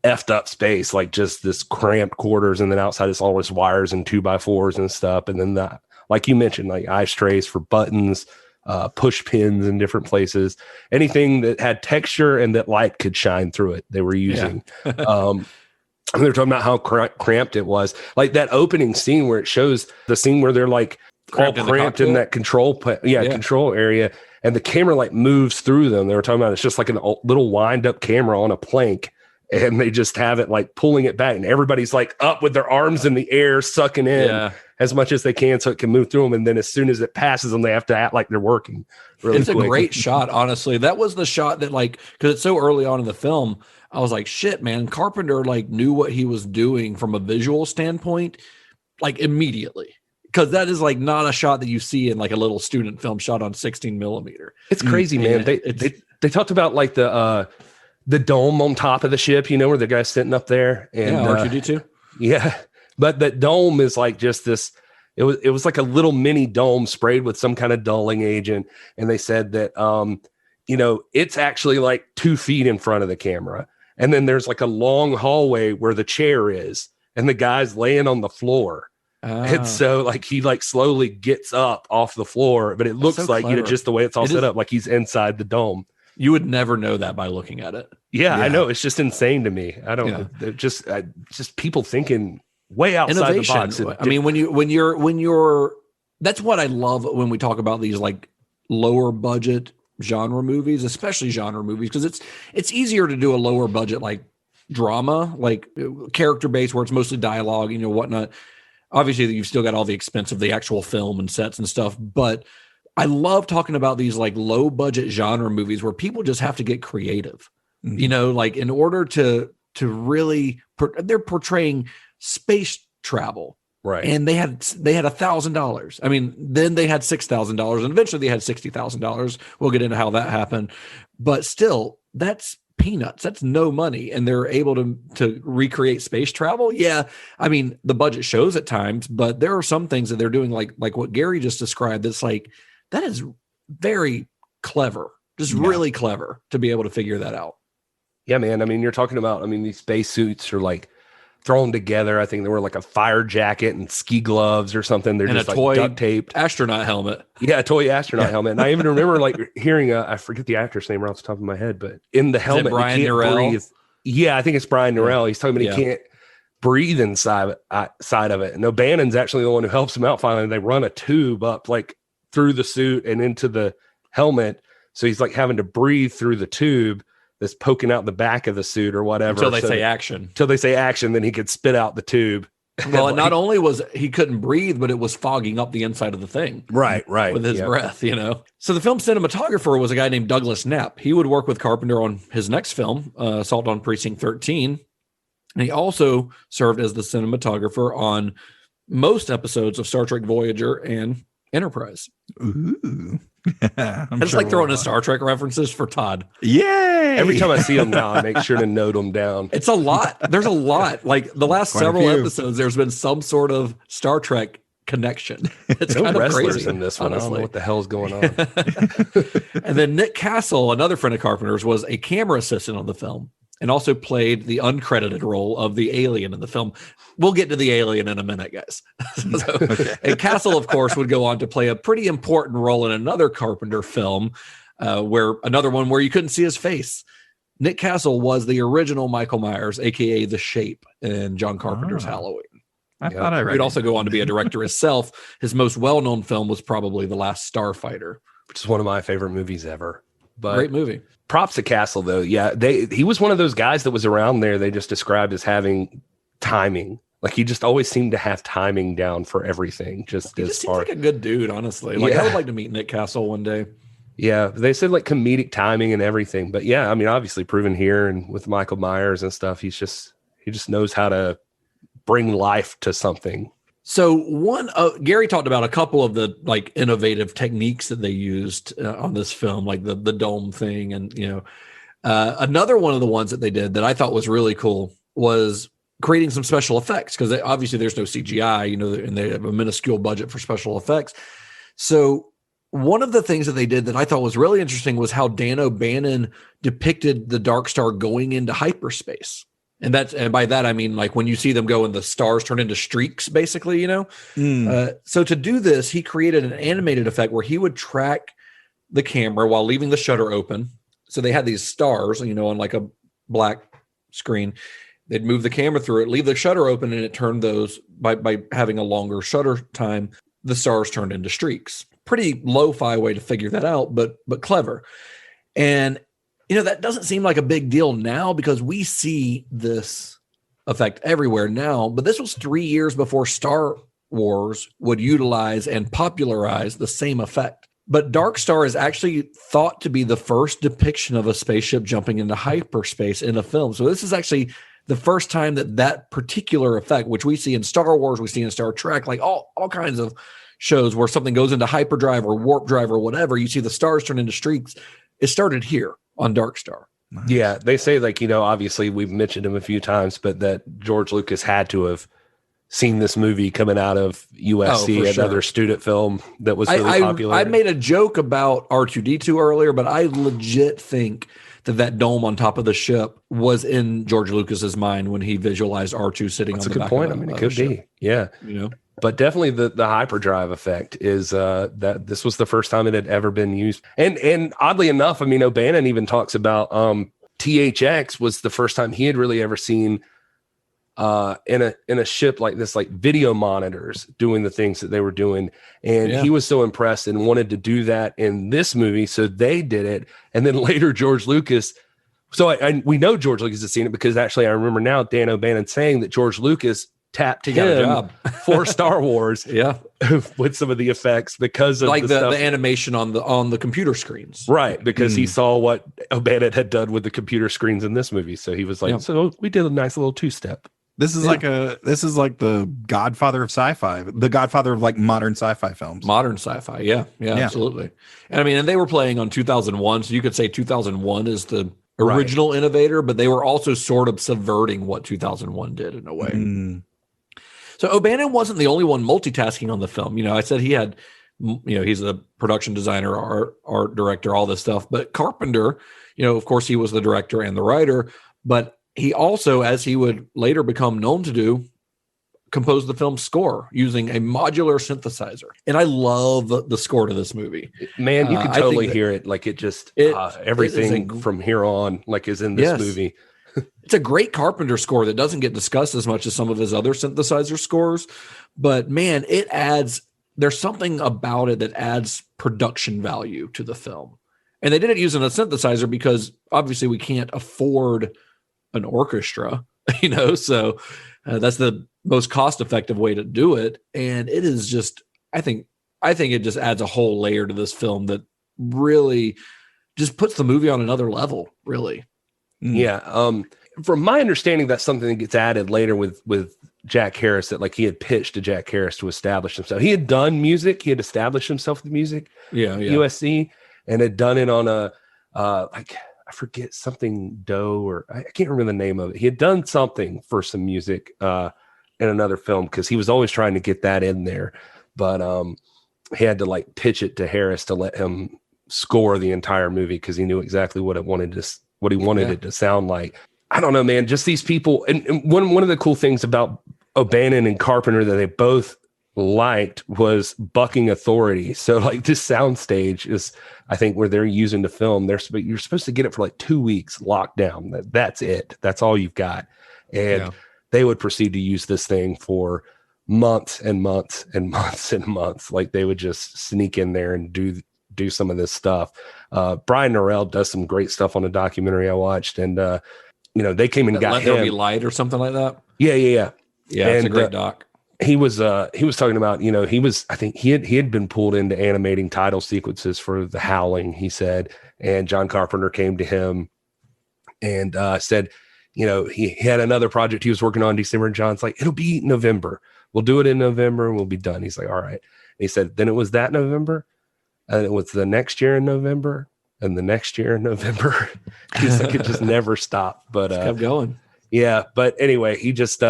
effed up space, like just this cramped quarters, and then outside it's all this wires and 2x4s and stuff. And then like you mentioned, like ashtrays for buttons, push pins in different places, anything that had texture and that light could shine through it, they were using. And they were talking about how cramped it was. Like that opening scene where it shows the scene where they're like all cramped in that control control area, and the camera like moves through them. They were talking about it's just like a little wind up camera on a plank, and they just have it like pulling it back, and everybody's like up with their arms in the air, sucking in as much as they can so it can move through them. And then as soon as it passes them, they have to act like they're working. It's quick. A great shot, honestly. That was the shot that, like, because it's so early on in the film, I was like, shit, man, Carpenter like knew what he was doing from a visual standpoint, like immediately. Because that is like not a shot that you see in like a little student film shot on 16 millimeter. It's crazy, man. They talked about like the dome on top of the ship, where the guy's sitting up there, and R2D2. But that dome is like just this. It was like a little mini dome sprayed with some kind of dulling agent, and they said that it's actually like 2 feet in front of the camera, and then there's like a long hallway where the chair is, and the guy's laying on the floor. And so like he like slowly gets up off the floor, but it looks so like clever. Just the way it's all set up, like he's inside the dome. You would never know that by looking at it. Yeah, I know. It's just insane to me. I don't just people thinking way outside the box. I mean, when you're that's what I love when we talk about these like lower budget genre movies, especially genre movies, because it's easier to do a lower budget like drama, like character based, where it's mostly dialogue, whatnot. Obviously, you've still got all the expense of the actual film and sets and stuff, but I love talking about these like low budget genre movies where people just have to get creative, like in order to really, they're portraying space travel. Right. And they had $1,000. I mean, then they had $6,000 and eventually they had $60,000. We'll get into how that happened, but still that's peanuts. That's no money. And they're able to recreate space travel. Yeah. I mean, the budget shows at times, but there are some things that they're doing like what Gary just described. That's like, that is very clever, just really clever to be able to figure that out. Yeah, man. I mean, you're talking about, these space suits are like thrown together. I think they were like a fire jacket and ski gloves or something. They're just like toy duct taped astronaut helmet. Yeah, a toy astronaut helmet. And I even remember like hearing I forget the actor's name right off the top of my head, but in the helmet, Brian he can't Norell? breathe. Yeah, I think it's Brian Norell. He's talking about he can't breathe inside side of it. And O'Bannon's actually the one who helps him out finally. They run a tube up like through the suit and into the helmet. So he's like having to breathe through the tube that's poking out the back of the suit or whatever. Until they say action. Until they say action, then he could spit out the tube. Well, and not only was he couldn't breathe, but it was fogging up the inside of the thing. Right. With his breath, So the film cinematographer was a guy named Douglas Knapp. He would work with Carpenter on his next film, Assault on Precinct 13. And he also served as the cinematographer on most episodes of Star Trek Voyager and Enterprise. Ooh. I just like throwing in Star Trek references for Todd. Yay! Every time I see them now, I make sure to note them down. It's a lot. There's a lot. Like the last several episodes, there's been some sort of Star Trek connection. It's no kind of wrestlers crazy in this one. honestly. I don't know what the hell's going on. And then Nick Castle, another friend of Carpenter's, was a camera assistant on the film and also played the uncredited role of the alien in the film. We'll get to the alien in a minute, guys. And Castle, of course, would go on to play a pretty important role in another Carpenter film, where you couldn't see his face. Nick Castle was the original Michael Myers, aka The Shape, in John Carpenter's Halloween. I thought I read. He'd also go on to be a director himself. His most well-known film was probably The Last Starfighter, which is one of my favorite movies ever. But great movie. Props to Castle, though. Yeah, he was one of those guys that was around there. They just described as having timing. Like he just always seemed to have timing down for everything. He just seems like a good dude, honestly. Like I would like to meet Nick Castle one day. Yeah, they said like comedic timing and everything. But yeah, I mean, obviously proven here and with Michael Myers and stuff, he just knows how to bring life to something. So Gary talked about a couple of the like innovative techniques that they used on this film, like the dome thing, and another one of the ones that they did that I thought was really cool was creating some special effects, because obviously there's no CGI, and they have a minuscule budget for special effects. So one of the things that they did that I thought was really interesting was how Dan O'Bannon depicted the Dark Star going into hyperspace. And by that, I mean, like when you see them go and the stars turn into streaks, basically, So to do this, he created an animated effect where he would track the camera while leaving the shutter open. So they had these stars, on like a black screen. They'd move the camera through it, leave the shutter open, and it turned those by having a longer shutter time. The stars turned into streaks. Pretty lo-fi way to figure that out, but clever. And that doesn't seem like a big deal now because we see this effect everywhere now. But this was 3 years before Star Wars would utilize and popularize the same effect. But Dark Star is actually thought to be the first depiction of a spaceship jumping into hyperspace in a film. So this is actually the first time that particular effect, which we see in Star Wars, we see in Star Trek, like all kinds of shows where something goes into hyperdrive or warp drive or whatever, you see the stars turn into streaks. It started here on Dark Star. Nice. Yeah, they say like, obviously we've mentioned him a few times, but that George Lucas had to have seen this movie coming out of USC, another student film that was really popular. I made a joke about R2-D2 earlier, but I legit think that dome on top of the ship was in George Lucas's mind when he visualized R2 sitting on the back. That's a good point. I mean, it could be. Yeah. But definitely the hyperdrive effect is that this was the first time it had ever been used. And oddly enough, I mean, O'Bannon even talks about THX was the first time he had really ever seen in a ship like this, like video monitors doing the things that they were doing. And he was so impressed and wanted to do that in this movie. So they did it. And then later George Lucas. So we know George Lucas has seen it because actually I remember now Dan O'Bannon saying that George Lucas tapped him for Star Wars with some of the effects because of like the stuff. animation on the computer screens. Right, because he saw what O'Bannon had done with the computer screens in this movie. So he was like, so we did a nice little two-step. This is like the Godfather of sci-fi, the Godfather of like modern sci-fi films. Modern sci-fi, yeah, absolutely. And I mean, and they were playing on 2001, so you could say 2001 is the original innovator, but they were also sort of subverting what 2001 did in a way. So O'Bannon wasn't the only one multitasking on the film. You know, I said he had, he's a production designer, art director, all this stuff. But Carpenter, of course, he was the director and the writer, but he also, as he would later become known to do, composed the film's score using a modular synthesizer. And I love the score to this movie. Man, you can totally hear it. Like everything from here on, like is in this movie. It's a great Carpenter score that doesn't get discussed as much as some of his other synthesizer scores. But man, there's something about it that adds production value to the film. And they did it using a synthesizer because obviously we can't afford an orchestra, so that's the most cost-effective way to do it. And it is just, I think it just adds a whole layer to this film that really just puts the movie on another level, really. Yeah. From my understanding, that's something that gets added later with Jack Harris, that like he had pitched to Jack Harris to establish himself. He had done music. He had established himself with music. USC, and had done it on a, I forget something Doe, or I can't remember the name of it. He had done something for some music in another film because he was always trying to get that in there, but he had to like pitch it to Harris to let him score the entire movie because he knew exactly what he wanted it to sound like. I don't know, man. Just these people, and one of the cool things about O'Bannon and Carpenter that they both liked was bucking authority. So like this soundstage is, I think, where they're using the film. You're supposed to get it for like 2 weeks locked down. That's it. That's all you've got. And they would proceed to use this thing for months and months and months and months. Like they would just sneak in there and do some of this stuff. Brian Norell does some great stuff on a documentary I watched, and they came and got Let him. There Be Light or something like that. Yeah. Yeah, it's a great doc. He was talking about, I think he had been pulled into animating title sequences for The Howling, he said, and John Carpenter came to him and said, he had another project he was working on in December, and John's like, it'll be November. We'll do it in November and we'll be done. He's like, all right. And he said, then it was that November, and it was the next year in November, and the next year in November. He's like, it just never stopped. But kept going. Yeah. But anyway, he just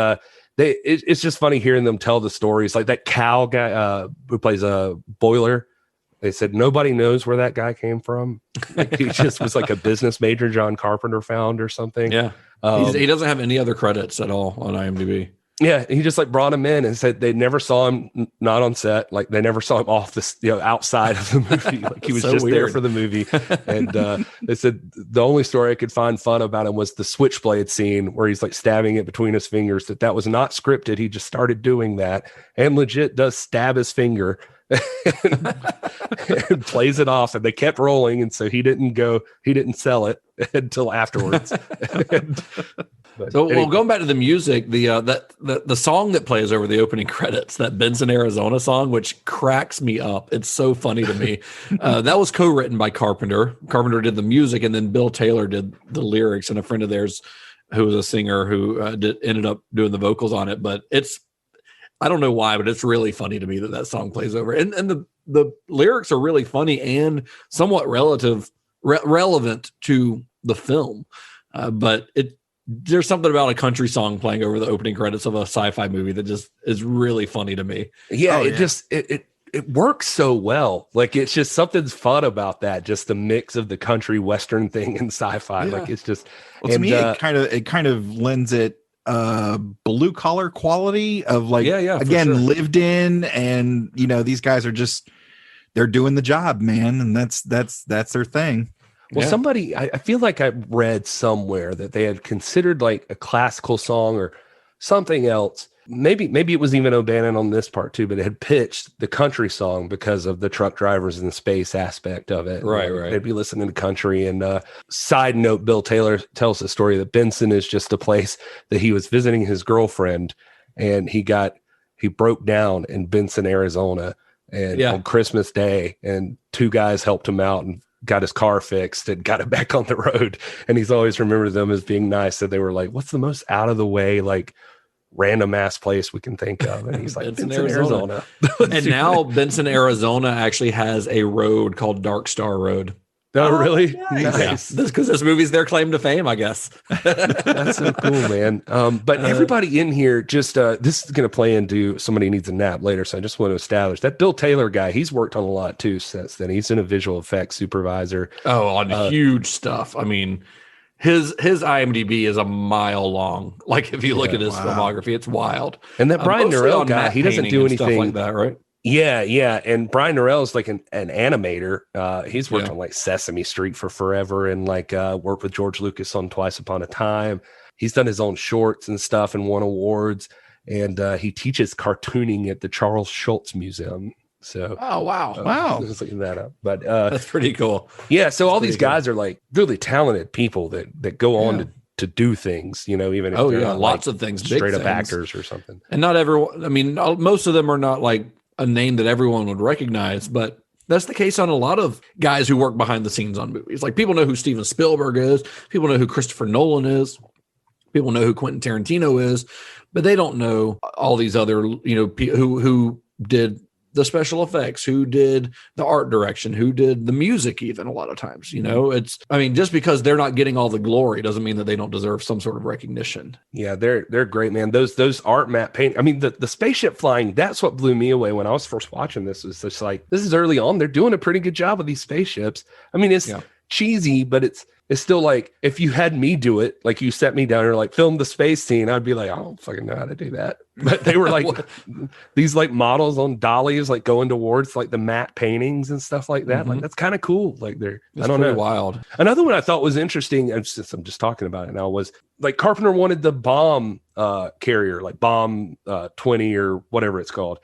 it's just funny hearing them tell the stories. Like that Cal guy who plays a Boiler. They said nobody knows where that guy came from. Like, he just was like a business major John Carpenter found or something. Yeah. He doesn't have any other credits at all on IMDb. Yeah, he just like brought him in and said they never saw him not on set. Like they never saw him off the outside of the movie. Like he was so just weird. There for the movie. And they said the only story I could find fun about him was the switchblade scene where he's like stabbing it between his fingers. That was not scripted. He just started doing that and legit does stab his finger and plays it off. And they kept rolling, and so he didn't sell it until afterwards. Well, going back to the music, the song that plays over the opening credits, that Benson, Arizona song, which cracks me up. It's so funny to me. That was co-written by Carpenter. Carpenter did the music, and then Bill Taylor did the lyrics, and a friend of theirs who was a singer who ended up doing the vocals on it. But I don't know why, but it's really funny to me that song plays over. And the lyrics are really funny and somewhat relevant to the film. But there's something about a country song playing over the opening credits of a sci-fi movie that just is really funny to me. Yeah, it works so well. Like it's just something's fun about that. Just the mix of the country western thing and sci-fi. Yeah. Like it's just to me it kind of lends it blue collar quality of like again sure. Lived in, and these guys are just they're doing the job, man, and that's their thing. Well, somebody, I feel like I read somewhere that they had considered like a classical song or something else. Maybe it was even O'Bannon on this part too, but it had pitched the country song because of the truck drivers and the space aspect of it. Right. They'd be listening to country. And side note, Bill Taylor tells the story that Benson is just a place that he was visiting his girlfriend, and he broke down in Benson, Arizona, and on Christmas Day, and two guys helped him out and got his car fixed and got it back on the road. And he's always remembered them as being nice. So they were like, what's the most out of the way, like, random ass place we can think of? And he's like, Benson, Arizona. And now Benson, Arizona actually has a road called Dark Star Road. Oh, really? Nice. Because this movie's their claim to fame, I guess. That's so cool, man. But everybody in here, just this is going to play into Somebody Needs a Nap later, so I just want to establish that Bill Taylor guy, he's worked on a lot too since then. He's been a visual effects supervisor. Oh, on huge stuff. I mean, his IMDb is a mile long. Like, if you look at his filmography, it's wild. And that Brian Norell guy, he doesn't do anything like that, right? Yeah. And Brian Norell is like an animator. He's worked on like Sesame Street for forever, and like worked with George Lucas on Twice Upon a Time. He's done his own shorts and stuff and won awards. And he teaches cartooning at the Charles Schulz Museum. So, wow. Just looking that up. But that's pretty cool. Yeah. So all these guys are like really talented people that go on to do things, you know, even if they're not lots like of things, straight up actors or something. And not everyone, I mean, most of them are not like a name that everyone would recognize, but that's the case on a lot of guys who work behind the scenes on movies. Like, people know who Steven Spielberg is, people know who Christopher Nolan is, people know who Quentin Tarantino is, but they don't know all these other, you know, who did the special effects, who did the art direction, who did the music, even a lot of times, you know. It's, I mean, just because they're not getting all the glory doesn't mean that they don't deserve some sort of recognition. Yeah, they're great, man. Those art map paint. I mean, the spaceship flying, that's what blew me away when I was first watching this. Was just like, this is early on. They're doing a pretty good job with these spaceships. I mean, it's cheesy, but it's still like, if you had me do it, like you set me down or like film the space scene, I'd be like, I don't fucking know how to do that. But they were like these like models on dollies, like going towards like the matte paintings and stuff like that. Like, that's kind of cool. Like, I don't know, wild. Another one I thought was interesting, and since I'm just talking about it now, was like Carpenter wanted the bomb carrier, like bomb 20 or whatever it's called.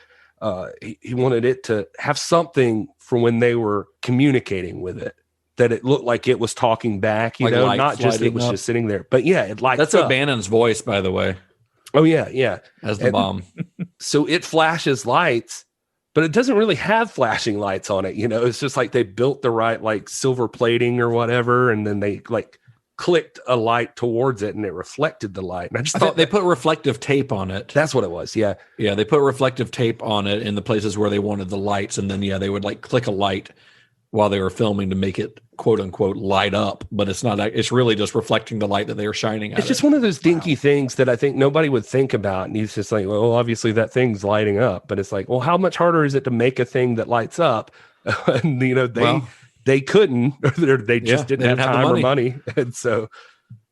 He wanted it to have something for when they were communicating with it, that it looked like it was talking back, you know, not just it was just sitting there. But yeah, it lights up. That's O'Bannon's voice, by the way. Oh, yeah. As the bomb. So it flashes lights, but it doesn't really have flashing lights on it. You know, it's just like they built the right like silver plating or whatever, and then they like clicked a light towards it and it reflected the light. And I just thought they put reflective tape on it. That's what it was. Yeah. Yeah. They put reflective tape on it in the places where they wanted the lights. And then, they would like click a light while they were filming to make it quote unquote light up, but it's not, it's really just reflecting the light that they are shining at. It's just one of those dinky things that I think nobody would think about. And he's just like, well, obviously that thing's lighting up, but it's like, well, how much harder is it to make a thing that lights up? And, you know, they couldn't, or they just didn't have time or money. And so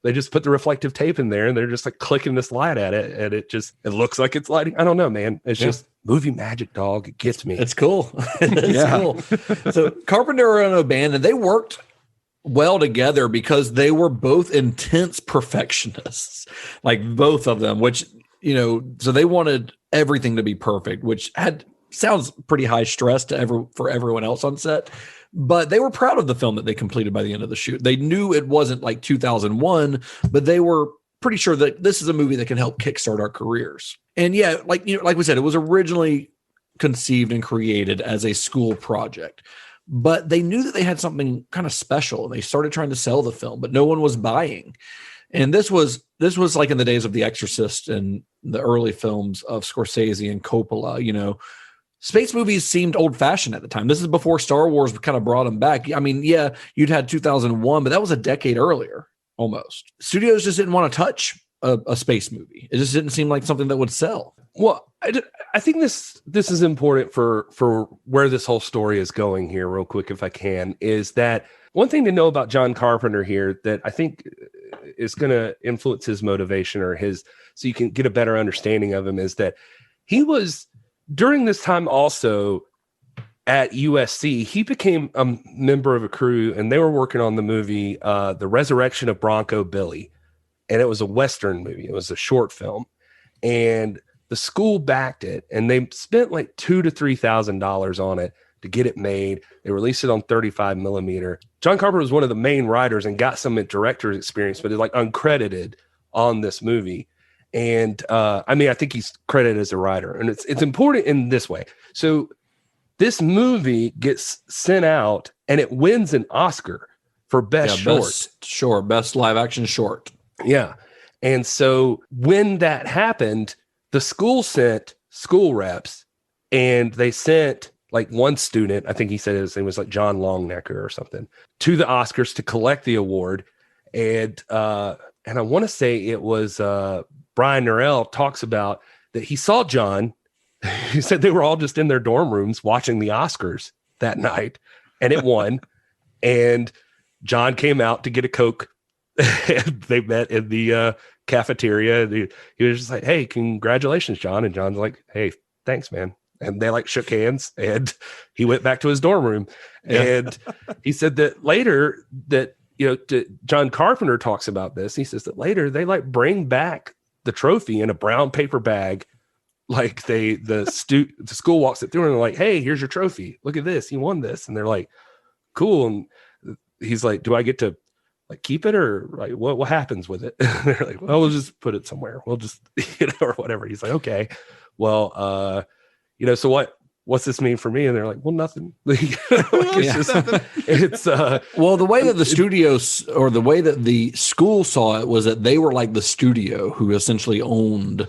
they just put the reflective tape in there and they're just like clicking this light at it. And it looks like it's lighting. I don't know, man. It's just movie magic, dog. It gets me. It's cool. It's cool. So Carpenter and O'Bannon, they worked well together because they were both intense perfectionists, like both of them, which, you know, so they wanted everything to be perfect, which sounds pretty high stress for everyone else on set. But they were proud of the film that they completed by the end of the shoot. They knew it wasn't like 2001, but they were pretty sure that this is a movie that can help kickstart our careers. And like we said, it was originally conceived and created as a school project, but they knew that they had something kind of special. They started trying to sell the film, but no one was buying. And this was like in the days of The Exorcist and the early films of Scorsese and Coppola, you know. Space movies seemed old-fashioned at the time. This is before Star Wars kind of brought them back. I mean, you'd had 2001, but that was a decade earlier, almost. Studios just didn't want to touch a space movie. It just didn't seem like something that would sell. Well, I think this is important for where this whole story is going here, real quick, if I can, is that one thing to know about John Carpenter here that I think is going to influence his motivation so you can get a better understanding of him, is that he was, during this time also at USC, he became a member of a crew, and they were working on the movie The Resurrection of Bronco Billy. And it was a Western movie. It was a short film. and the school backed it, and they spent like $2,000 to $3,000 on it to get it made. They released it on 35 millimeter. John Carpenter was one of the main writers and got some director's experience, but is like uncredited on this movie. And I think he's credited as a writer, and it's important in this way. So this movie gets sent out and it wins an Oscar for best short. Best live action short. Yeah. And so when that happened, the school sent school reps, and they sent like one student, I think he said his name was like John Longnecker or something, to the Oscars to collect the award. And I want to say it was Brian Norell talks about that he saw John. He said they were all just in their dorm rooms watching the Oscars that night, and it won. And John came out to get a Coke. And they met in the cafeteria. He was just like, "Hey, congratulations, John." And John's like, "Hey, thanks, man." And they like shook hands, and he went back to his dorm room. Yeah. And he said that later that, John Carpenter talks about this. He says that later they like bring back the trophy in a brown paper bag. Like the school walks it through and they're like, "Hey, here's your trophy. Look at this. You won this." And they're like, "Cool." And he's like, "Do I get to like keep it, or like what happens with it?" And they're like, "Well, we'll just put it somewhere. We'll just, or whatever." He's like, "Okay, well, so what's this mean for me?" And they're like, "Well, nothing." Well, the way that the studios, or the way that the school saw it, was that they were like the studio who essentially owned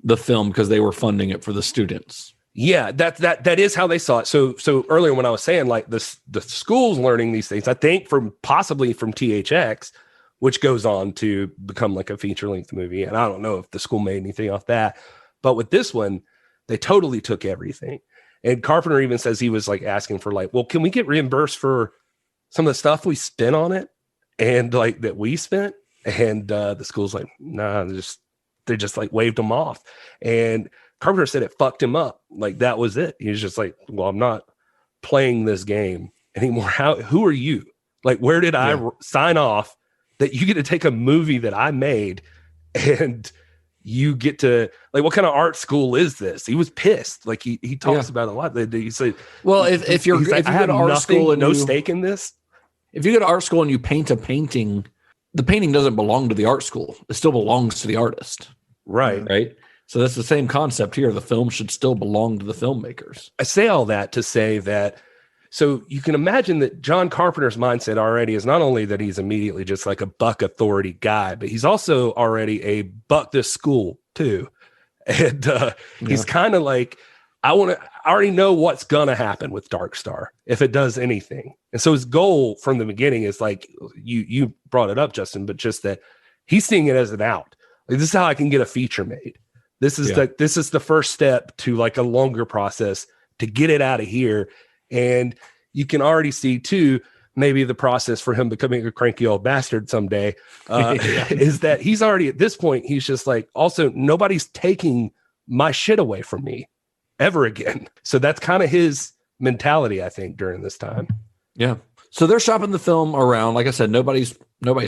the film because they were funding it for the students. Yeah, that is how they saw it. So earlier when I was saying like the school's learning these things, I think possibly from THX, which goes on to become like a feature length movie. And I don't know if the school made anything off that, but with this one, they totally took everything. And Carpenter even says he was like asking for like, "Well, can we get reimbursed for some of the stuff we spent on it and like that we spent?" And the school's like, "Nah, they just like waved him off." And Carpenter said it fucked him up. Like that was it. He was just like, "Well, I'm not playing this game anymore. Who are you? Like, where did I sign off that you get to take a movie that I made and you get to like, what kind of art school is this?" He was pissed. Like he talks about it a lot. He said, "Well, if you go to art school and no stake in this, if you go to art school and you paint a painting, the painting doesn't belong to the art school. It still belongs to the artist." Right. So that's the same concept here. The film should still belong to the filmmakers. I say all that to say that, so you can imagine that John Carpenter's mindset already is not only that he's immediately just like a buck authority guy, but he's also already a buck this school too. And he's kind of like, I already know what's going to happen with Dark Star if it does anything. And so his goal from the beginning is like, you brought it up, Justin, but just that he's seeing it as an out. Like, this is how I can get a feature made. This is the first step to like a longer process to get it out of here. And you can already see too, maybe the process for him becoming a cranky old bastard someday is that he's already at this point, he's just like, also nobody's taking my shit away from me ever again. So that's kind of his mentality, I think, during this time. Yeah. So they're shopping the film around. Like I said, nobody's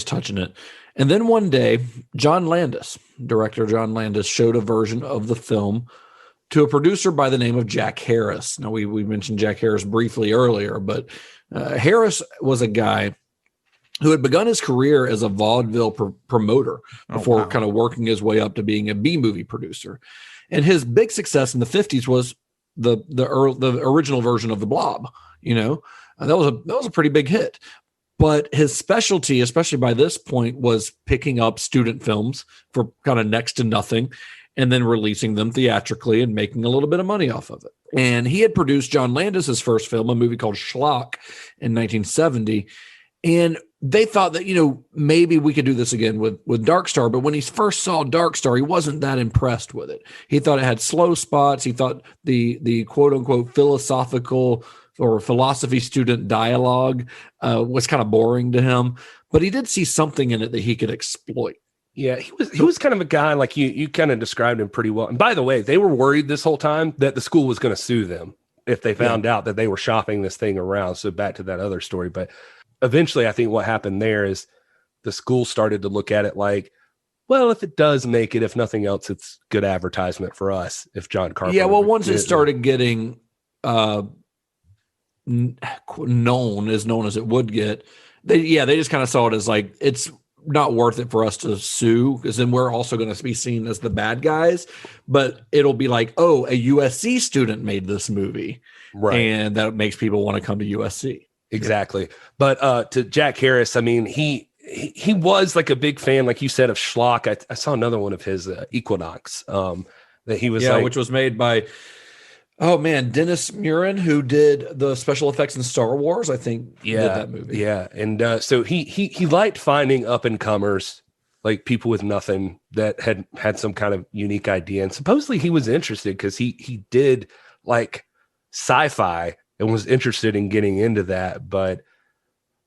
touching it. And then one day, director John Landis, showed a version of the film to a producer by the name of Jack Harris. Now, we mentioned Jack Harris briefly earlier, but Harris was a guy who had begun his career as a vaudeville promoter before kind of working his way up to being a B-movie producer. And his big success in the 50s was the original version of The Blob. That was a pretty big hit. But his specialty, especially by this point, was picking up student films for kind of next to nothing and then releasing them theatrically and making a little bit of money off of it. And he had produced John Landis's first film, a movie called Schlock in 1970. And they thought that, maybe we could do this again with Dark Star. But when he first saw Dark Star, he wasn't that impressed with it. He thought it had slow spots. He thought the quote unquote philosophical or philosophy student dialogue was kind of boring to him, but he did see something in it that he could exploit. Yeah, he was kind of a guy like you kind of described him pretty well. And by the way, they were worried this whole time that the school was going to sue them if they found out that they were shopping this thing around. So back to that other story. But eventually I think what happened there is the school started to look at it like, well, if it does make it, if nothing else, it's good advertisement for us. If John Carpenter, Yeah, well, once it started getting known as it would get, they just kind of saw it as like, it's not worth it for us to sue, because then we're also going to be seen as the bad guys. But it'll be like, oh, a USC student made this movie, right? And that makes people want to come to USC. Exactly. But to Jack Harris, I mean, he was like a big fan, like you said, of schlock. I saw another one of his, Equinox, that he was which was made by, Dennis Muren, who did the special effects in Star Wars, I think. Did that movie. Yeah. And so he liked finding up and comers, like people with nothing that had some kind of unique idea. And supposedly he was interested because he did like sci-fi and was interested in getting into that. But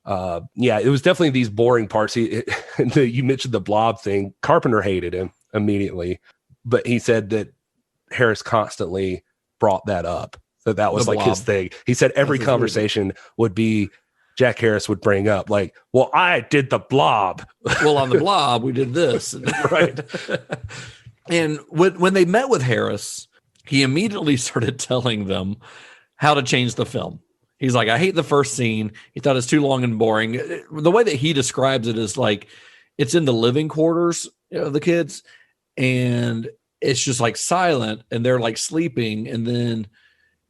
it was definitely these boring parts. You mentioned the blob thing. Carpenter hated him immediately, but he said that Harris constantly brought that up. That was like his thing. He said every conversation would be Jack Harris would bring up like, well, I did the blob. Well, on the blob, we did this. Right. And when they met with Harris, he immediately started telling them how to change the film. He's like, I hate the first scene. He thought it's too long and boring. The way that he describes it is like, it's in the living quarters of the kids, and it's just like silent, and they're like sleeping. And then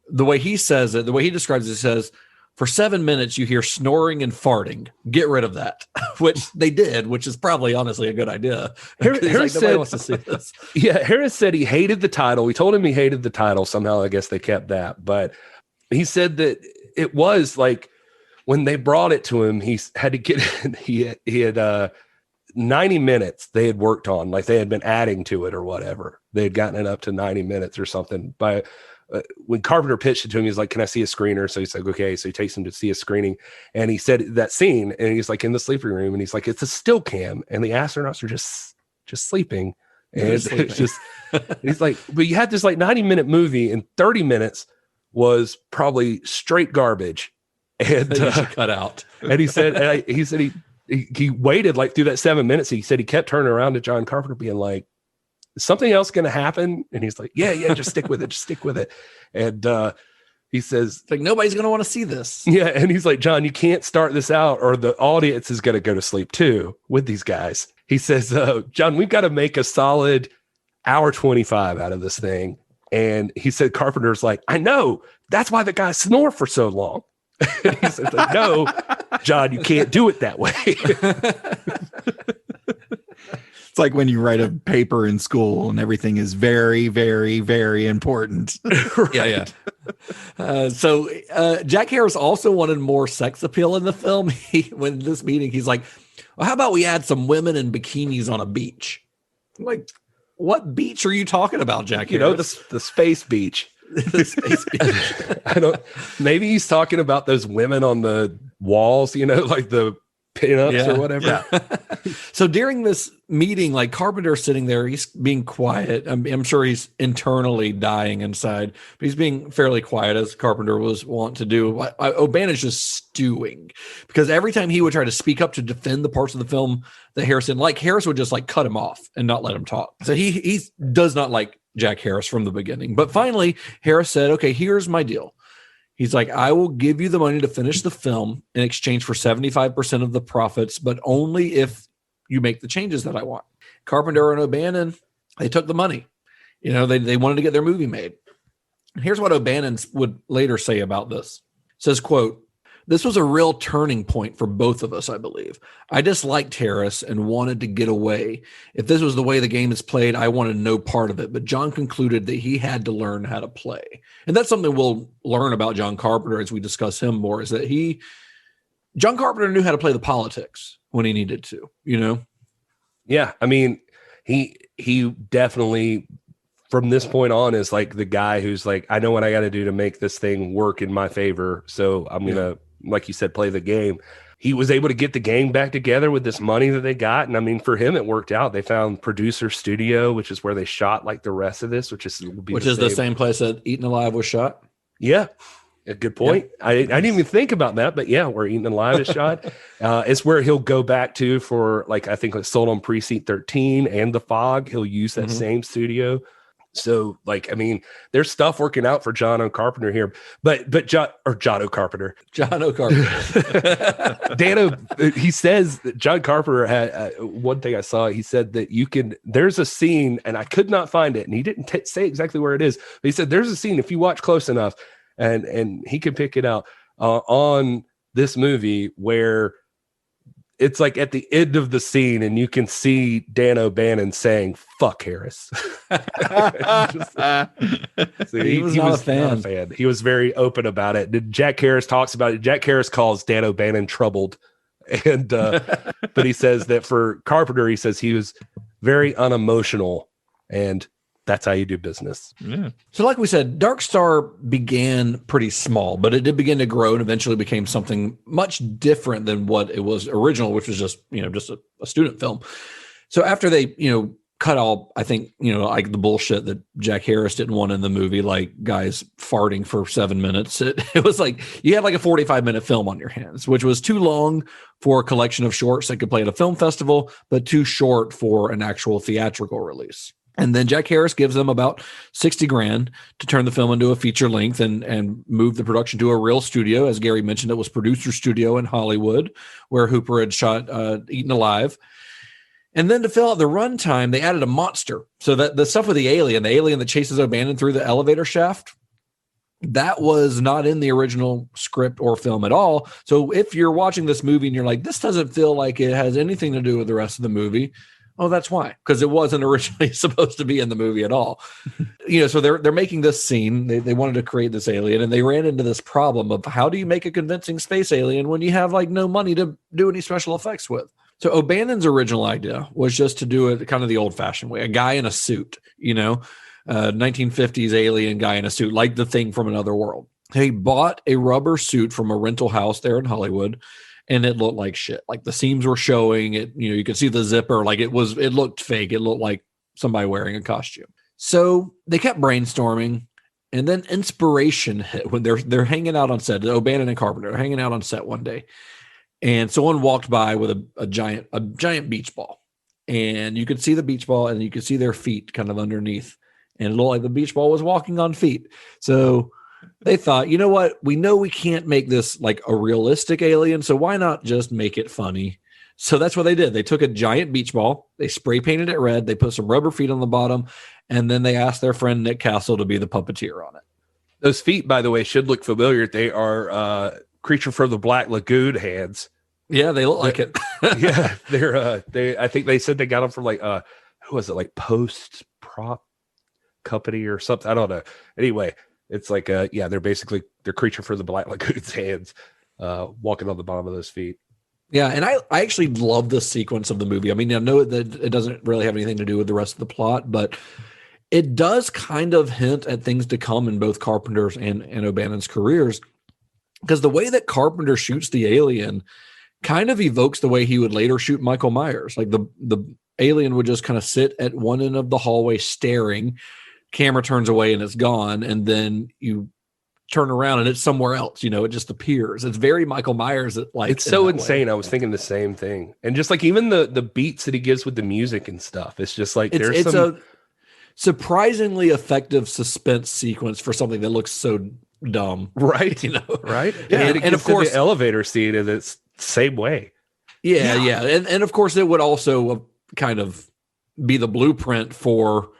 the way he says it, the way he describes it, says, for 7 minutes, you hear snoring and farting. Get rid of that, which they did, which is probably honestly a good idea. Harris said, wants to see this. Yeah, Harris said he hated the title. We told him he hated the title. Somehow, I guess they kept that. But he said that it was like when they brought it to him, he had to get he had 90 minutes they had worked on, like they had been adding to it or whatever. They had gotten it up to 90 minutes or something. By when Carpenter pitched it to him, he's like, can I see a screener? So he's like, okay. So he takes him to see a screening, and he said that scene, and he's like in the sleeping room, and he's like, it's a still cam, and the astronauts are just sleeping. And it's just, he's like, but you had this like 90-minute movie, and 30 minutes was probably straight garbage. And you should cut out. And he said, he waited like through that 7 minutes. He said he kept turning around to John Carpenter being like, is something else going to happen? And he's like, yeah, just stick with it. Just stick with it. And he says, it's like, nobody's going to want to see this. Yeah. And he's like, John, you can't start this out or the audience is going to go to sleep too with these guys. He says, John, we've got to make a solid hour 25 out of this thing. And he said, Carpenter's like, I know. That's why the guys snore for so long. And he said, like, no, John, you can't do it that way. It's like when you write a paper in school and everything is very, very, very important. Right. Yeah. So Jack Harris also wanted more sex appeal in the film. When this meeting, he's like, well, how about we add some women in bikinis on a beach? I'm like, what beach are you talking about, Jack Harris? You know, the space beach. The space beach. Maybe he's talking about those women on the walls, like the pinups or whatever. Yeah. So during this meeting, like Carpenter's sitting there, he's being quiet. I'm sure he's internally dying inside, but he's being fairly quiet, as Carpenter was wont to do. O'Bannon's just stewing, because every time he would try to speak up to defend the parts of the film that Harris didn't like, Harris would just like cut him off and not let him talk. So he does not like Jack Harris from the beginning. But finally, Harris said, okay, here's my deal. He's like, I will give you the money to finish the film in exchange for 75% of the profits, but only if you make the changes that I want. Carpenter and O'Bannon, they took the money. They wanted to get their movie made. Here's what O'Bannon would later say about this. It says, quote, this was a real turning point for both of us, I believe. I disliked Harris and wanted to get away. If this was the way the game is played, I wanted no part of it. But John concluded that he had to learn how to play. And that's something we'll learn about John Carpenter as we discuss him more, is that John Carpenter knew how to play the politics when he needed to, Yeah. I mean, he definitely, from this point on, is like the guy who's like, I know what I got to do to make this thing work in my favor. So I'm going to, like you said, play the game. He was able to get the gang back together with this money that they got. And I mean, for him, it worked out. They found Producer Studio, which is where they shot like the rest of this, which is the same place that Eaten Alive was shot. Yeah. A good point. Yeah. I didn't even think about that, but yeah, where Eaten Alive is shot. It's where he'll go back to for, like, I think it's sold on Precinct 13 and The Fog. He'll use that same studio. So, like, I mean, there's stuff working out for John O. Carpenter here, but John O. Carpenter. He says that John Carpenter had one thing I saw. He said that there's a scene, and I could not find it, and he didn't say exactly where it is, but he said there's a scene, if you watch close enough, and he can pick it out on this movie, where it's like at the end of the scene and you can see Dan O'Bannon saying, "Fuck Harris." He was not a fan. He was very open about it. Jack Harris talks about it. Jack Harris calls Dan O'Bannon troubled. And, but he says that for Carpenter, he says he was very unemotional, and that's how you do business. Yeah. So like we said, Dark Star began pretty small, but it did begin to grow and eventually became something much different than what it was original, which was just a student film. So after they, cut all, I think, like the bullshit that Jack Harris didn't want in the movie, like guys farting for 7 minutes. It was like you had like a 45-minute film on your hands, which was too long for a collection of shorts that could play at a film festival, but too short for an actual theatrical release. And then Jack Harris gives them about $60,000 to turn the film into a feature length and move the production to a real studio. As Gary mentioned, it was Producer Studio in Hollywood, where Hooper had shot Eaten Alive. And then to fill out the runtime, they added a monster. So that the stuff with the alien that chases O'Bannon through the elevator shaft, that was not in the original script or film at all. So if you're watching this movie and you're like, this doesn't feel like it has anything to do with the rest of the movie, oh, that's why, because it wasn't originally supposed to be in the movie at all. So they're making this scene. They wanted to create this alien, and they ran into this problem of how do you make a convincing space alien when you have like no money to do any special effects with? So O'Bannon's original idea was just to do it kind of the old-fashioned way, a guy in a suit, 1950s alien guy in a suit, like the Thing from Another World. He bought a rubber suit from a rental house there in Hollywood, and it looked like shit. Like the seams were showing it. You could see the zipper. Like it looked fake. It looked like somebody wearing a costume. So they kept brainstorming, and then inspiration hit when they're hanging out on set. O'Bannon and Carpenter are hanging out on set one day, and someone walked by with a giant beach ball, and you could see the beach ball, and you could see their feet kind of underneath, and it looked like the beach ball was walking on feet. So they thought, you know what? We know we can't make this like a realistic alien, so why not just make it funny? So that's what they did. They took a giant beach ball, they spray painted it red, they put some rubber feet on the bottom, and then they asked their friend Nick Castle to be the puppeteer on it. Those feet, by the way, should look familiar. They are Creature from the Black Lagoon hands. Yeah, they look like it. Yeah, they're I think they said they got them from like who was it, like Post Prop Company or something? I don't know. Anyway, it's like they're Creature from the Black Lagoon's hands walking on the bottom of those feet. Yeah, and I actually love this sequence of the movie. I mean, I know that it doesn't really have anything to do with the rest of the plot, but it does kind of hint at things to come in both Carpenter's and O'Bannon's careers, because the way that Carpenter shoots the alien kind of evokes the way he would later shoot Michael Myers. Like the alien would just kind of sit at one end of the hallway staring, camera turns away and it's gone, and then you turn around and it's somewhere else. It just appears. It's very Michael Myers. It's so insane. I was thinking the same thing. And just like even the beats that he gives with the music and stuff, it's just like it's a surprisingly effective suspense sequence for something that looks so dumb, right? Right? Yeah, and of course the elevator scene is it's same way. Yeah. And of course it would also kind of be the blueprint for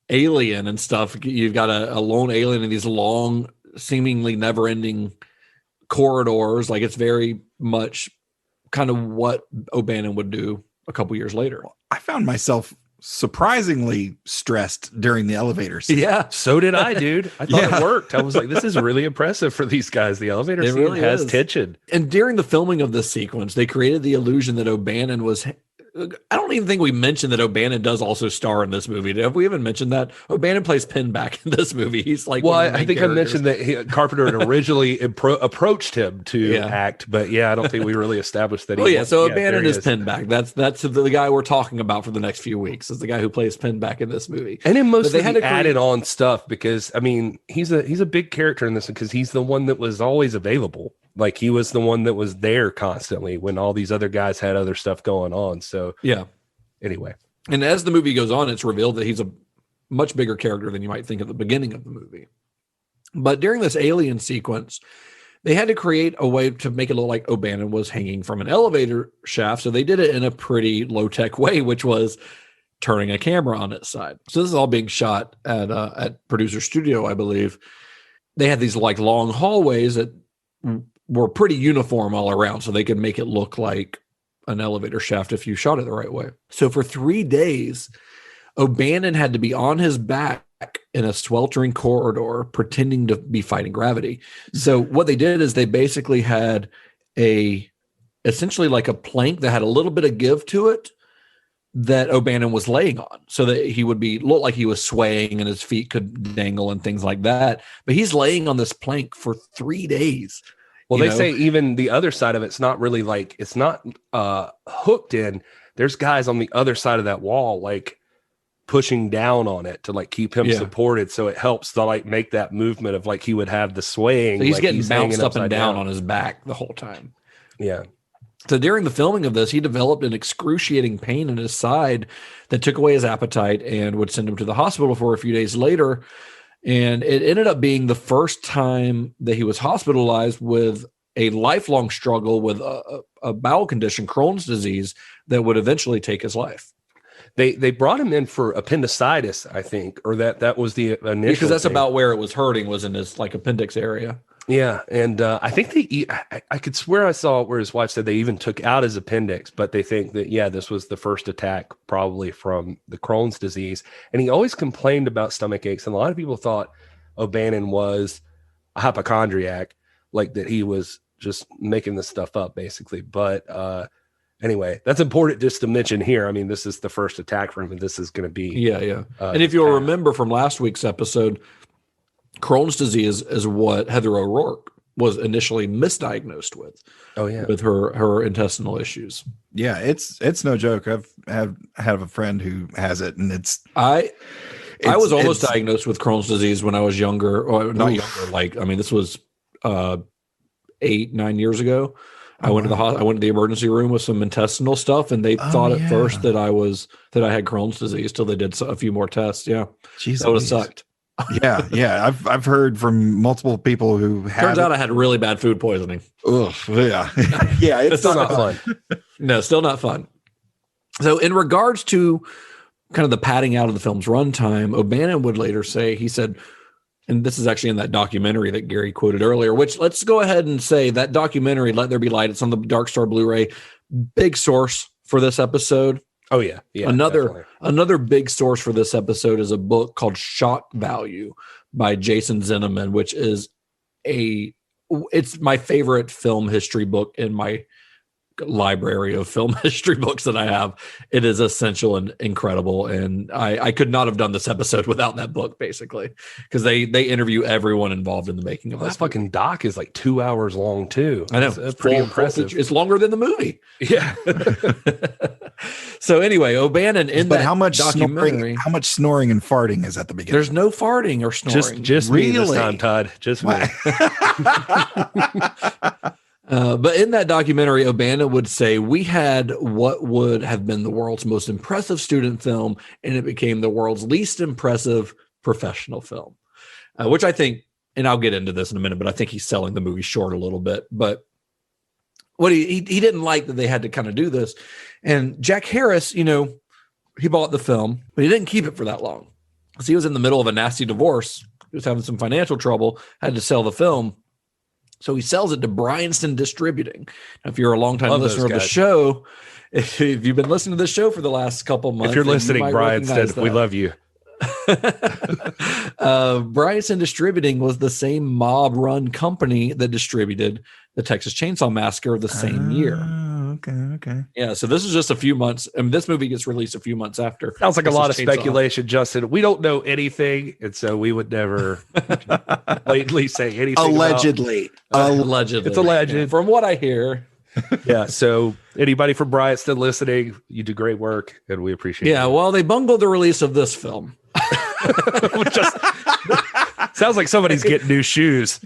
Alien and stuff. You've got a lone alien in these long, seemingly never-ending corridors. Like it's very much kind of what O'Bannon would do a couple years later. I found myself surprisingly stressed during the elevator scene. Yeah, so did I, dude. I thought it worked. I was like, this is really impressive for these guys. The elevator scene really has tension. And during the filming of this sequence, they created the illusion that O'Bannon was I don't even think we mentioned that O'Bannon does also star in this movie. Have we even mentioned that? O'Bannon plays Pinback in this movie. He's like, well, I think characters. I mentioned that Carpenter had originally approached him to act, but I don't think we really established that. So O'Bannon is Pinback. That's the guy we're talking about for the next few weeks. Is the guy who plays Pinback in this movie, and in most of the added on stuff, because I mean he's a big character in this because he's the one that was always available. Like he was the one that was there constantly when all these other guys had other stuff going on. So anyway. And as the movie goes on, it's revealed that he's a much bigger character than you might think at the beginning of the movie. But during this alien sequence, they had to create a way to make it look like O'Bannon was hanging from an elevator shaft. So they did it in a pretty low-tech way, which was turning a camera on its side. So this is all being shot at Producer Studio, I believe. They had these like long hallways that were pretty uniform all around, so they could make it look like an elevator shaft if you shot it the right way. So for 3 days, O'Bannon had to be on his back in a sweltering corridor pretending to be fighting gravity. So what they did is they basically had essentially like a plank that had a little bit of give to it that O'Bannon was laying on, so that he would look like he was swaying and his feet could dangle and things like that. But he's laying on this plank for 3 days. Well, they say even the other side of it's not really like it's not hooked in. There's guys on the other side of that wall like pushing down on it to like keep him supported, so it helps to like make that movement of like he would have the swaying. So he's like getting bounced up and down on his back the whole time. Yeah. So during the filming of this, he developed an excruciating pain in his side that took away his appetite and would send him to the hospital for a few days later. And it ended up being the first time that he was hospitalized with a lifelong struggle with a bowel condition, Crohn's disease, that would eventually take his life. They brought him in for appendicitis, I think, or that was the initial. Because that's about where it was hurting, was in his like appendix area. Yeah, and I think I could swear I saw it where his wife said they even took out his appendix, but they think that, this was the first attack probably from the Crohn's disease. And he always complained about stomach aches, and a lot of people thought O'Bannon was a hypochondriac, like that he was just making this stuff up, basically. But anyway, that's important just to mention here. I mean, this is the first attack for him, and this is going to be... And if you'll remember from last week's episode, Crohn's disease is what Heather O'Rourke was initially misdiagnosed with. Oh yeah, with her intestinal issues. Yeah, it's no joke. I've have a friend who has it, and I was almost diagnosed with Crohn's disease when I was younger, or not younger. Like, I mean, this was 8-9 years ago. I went to the emergency room with some intestinal stuff, and they thought at first that I had Crohn's disease till they did a few more tests. Yeah, jeez, that would have sucked. Yeah. I've heard from multiple people who have. Turns out I had really bad food poisoning. Ugh, yeah, yeah. It's still not fun. No, still not fun. So, in regards to kind of the padding out of the film's runtime, O'Bannon would later say, he said, and this is actually in that documentary that Gary quoted earlier, which let's go ahead and say that documentary, Let There Be Light, it's on the Dark Star Blu-ray, big source for this episode. Oh yeah. Another big source for this episode is a book called Shock Value by Jason Zinnemann, which is it's my favorite film history book in my library of film history books that I have. It is essential and incredible, and I could not have done this episode without that book, basically, because they interview everyone involved in the making of this fucking doc is like 2 hours long too. I know, it's pretty impressive. It's longer than the movie. Yeah. So anyway, O'Bannon how much snoring and farting is at the beginning? There's no farting or snoring. Just really? Me this time, Todd. Just me. But in that documentary, O'Bannon would say, we had what would have been the world's most impressive student film, and it became the world's least impressive professional film, which I think, and I'll get into this in a minute, but I think he's selling the movie short a little bit. But what he didn't like that they had to kind of do this. And Jack Harris, he bought the film, but he didn't keep it for that long because he was in the middle of a nasty divorce. He was having some financial trouble, had to sell the film. So he sells it to Bryanston Distributing. Now, if you're a longtime listener of the show, if you've been listening to this show for the last couple months, if you're listening, Bryanston, we love you. Bryanston Distributing was the same mob-run company that distributed the Texas Chainsaw Massacre the same year. Okay. Yeah, so this is just a few months. I mean, this movie gets released a few months after. Sounds like a Texas lot of Chainsaw. speculation, Justin. We don't know anything, and so we would never blatantly say anything. Allegedly. Allegedly. It's alleged. Yeah, from what I hear. Yeah. So anybody from Bryanston listening, you do great work, and we appreciate it. Yeah, well, they bungled the release of this film. Just sounds like somebody's getting new shoes.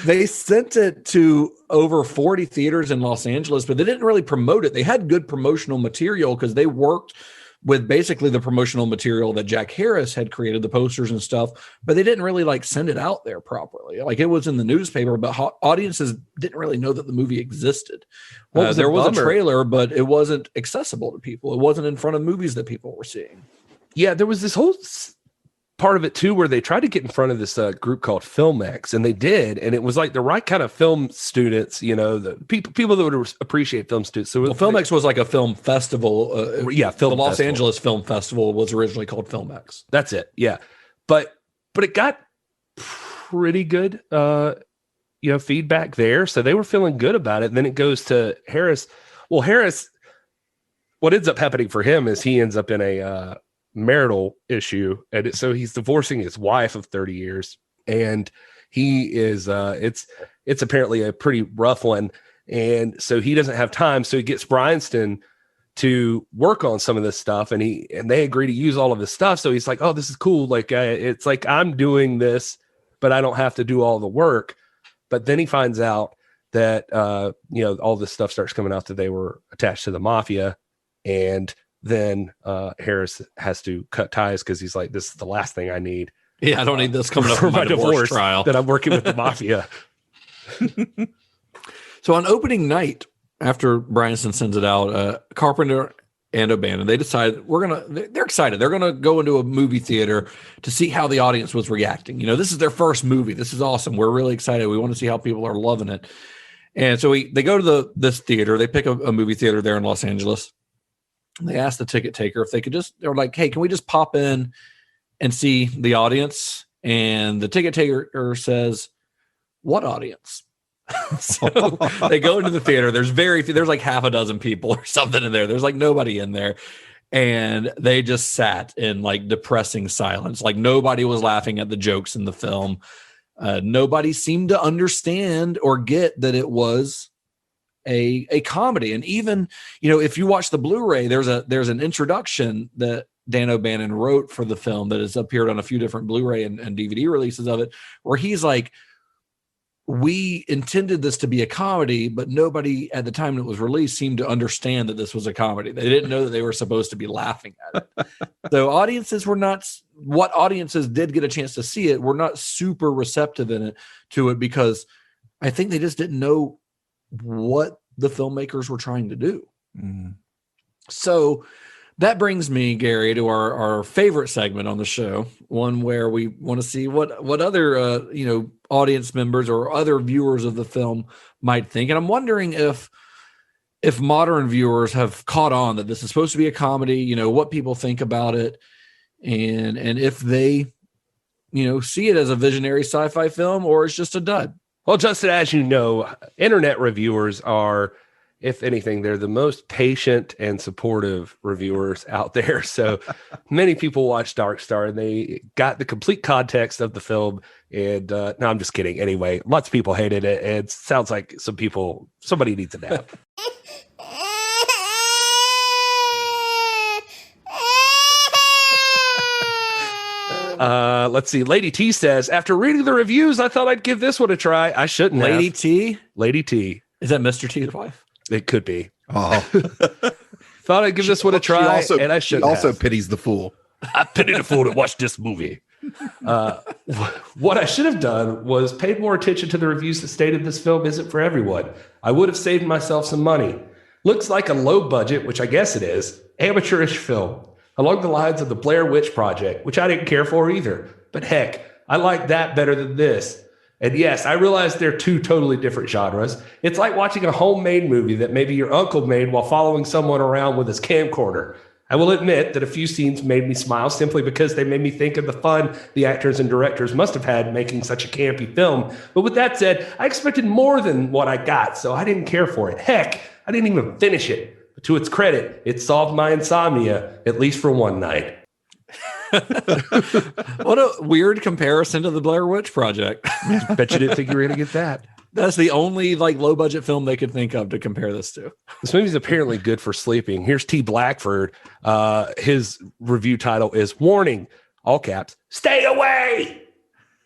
They sent it to over 40 theaters in Los Angeles, but they didn't really promote it. They had good promotional material because they worked with basically the promotional material that Jack Harris had created, the posters and stuff, but they didn't really like send it out there properly. Like it was in the newspaper, but audiences didn't really know that the movie existed. There was a trailer, but it wasn't accessible to people. It wasn't in front of movies that people were seeing. Yeah, there was this whole part of it too where they tried to get in front of this group called FilmX, and they did, and it was like the right kind of film students, the people that would appreciate film students. So FilmX was like a film festival. The Los festival. Angeles Film Festival was originally called FilmX. That's it. Yeah, but it got pretty good, feedback there, so they were feeling good about it. And then it goes to Harris. Well, Harris, what ends up happening for him is he ends up in a marital issue, and so he's divorcing his wife of 30 years, and he is it's apparently a pretty rough one, and so he doesn't have time, so he gets Bryanston to work on some of this stuff, and they agree to use all of this stuff. So he's like, oh, this is cool, like it's like I'm doing this, but I don't have to do all the work. But then he finds out that all this stuff starts coming out that they were attached to the mafia, and then Harris has to cut ties because he's like, this is the last thing I need. Yeah, I don't need this coming up for my divorce trial. That I'm working with the mafia. So on opening night, after Bryanston sends it out, Carpenter and O'Bannon, they decide they're excited. They're going to go into a movie theater to see how the audience was reacting. This is their first movie. This is awesome. We're really excited. We want to see how people are loving it. And so they go to this theater. They pick a movie theater there in Los Angeles. They asked the ticket taker if they could they're like, hey, can we just pop in and see the audience? And the ticket taker says, what audience? So they go into the theater. There's there's like half a dozen people or something in there. There's like nobody in there. And they just sat in like depressing silence. Like nobody was laughing at the jokes in the film. Nobody seemed to understand or get that it was a comedy. And even, if you watch the Blu-ray, there's an introduction that Dan O'Bannon wrote for the film that has appeared on a few different Blu-ray and DVD releases of it, where he's like, we intended this to be a comedy, but nobody at the time it was released seemed to understand that this was a comedy. They didn't know that they were supposed to be laughing at it. So what audiences did get a chance to see it were not super receptive to it because I think they just didn't know what the filmmakers were trying to do. Mm. So that brings me, Gary, to our favorite segment on the show, one where we want to see what other audience members or other viewers of the film might think. And I'm wondering if modern viewers have caught on that this is supposed to be a comedy, what people think about it, and if they see it as a visionary sci-fi film or it's just a dud. Well, Justin, as you know, internet reviewers are, if anything, they're the most patient and supportive reviewers out there. So many people watch Dark Star and they got the complete context of the film. And no, I'm just kidding. Anyway, lots of people hated it. It sounds like somebody needs a nap. Let's see. Lady T says, after reading the reviews, I thought I'd give this one a try. I shouldn't have. Lady T? Lady T. Is that Mr. T's wife? It could be. Oh. Thought I'd give this one a try, and I shouldn't have. She also have. pities the fool. I pity the fool that watched this movie. What I should have done was paid more attention to the reviews that stated this film isn't for everyone. I would have saved myself some money. Looks like a low budget, which I guess it is, amateurish film. Along the lines of the Blair Witch Project, which I didn't care for either. But heck, I like that better than this. And yes, I realize they're two totally different genres. It's like watching a homemade movie that maybe your uncle made while following someone around with his camcorder. I will admit that a few scenes made me smile simply because they made me think of the fun the actors and directors must have had making such a campy film. But with that said, I expected more than what I got, so I didn't care for it. Heck, I didn't even finish it. But to its credit, it solved my insomnia, at least for one night. What a weird comparison to the Blair Witch Project. Bet you didn't think you were going to get that. That's the only like low budget film they could think of to compare this to. This movie's apparently good for sleeping. Here's T. Blackford. His review title is Warning, all caps, stay away.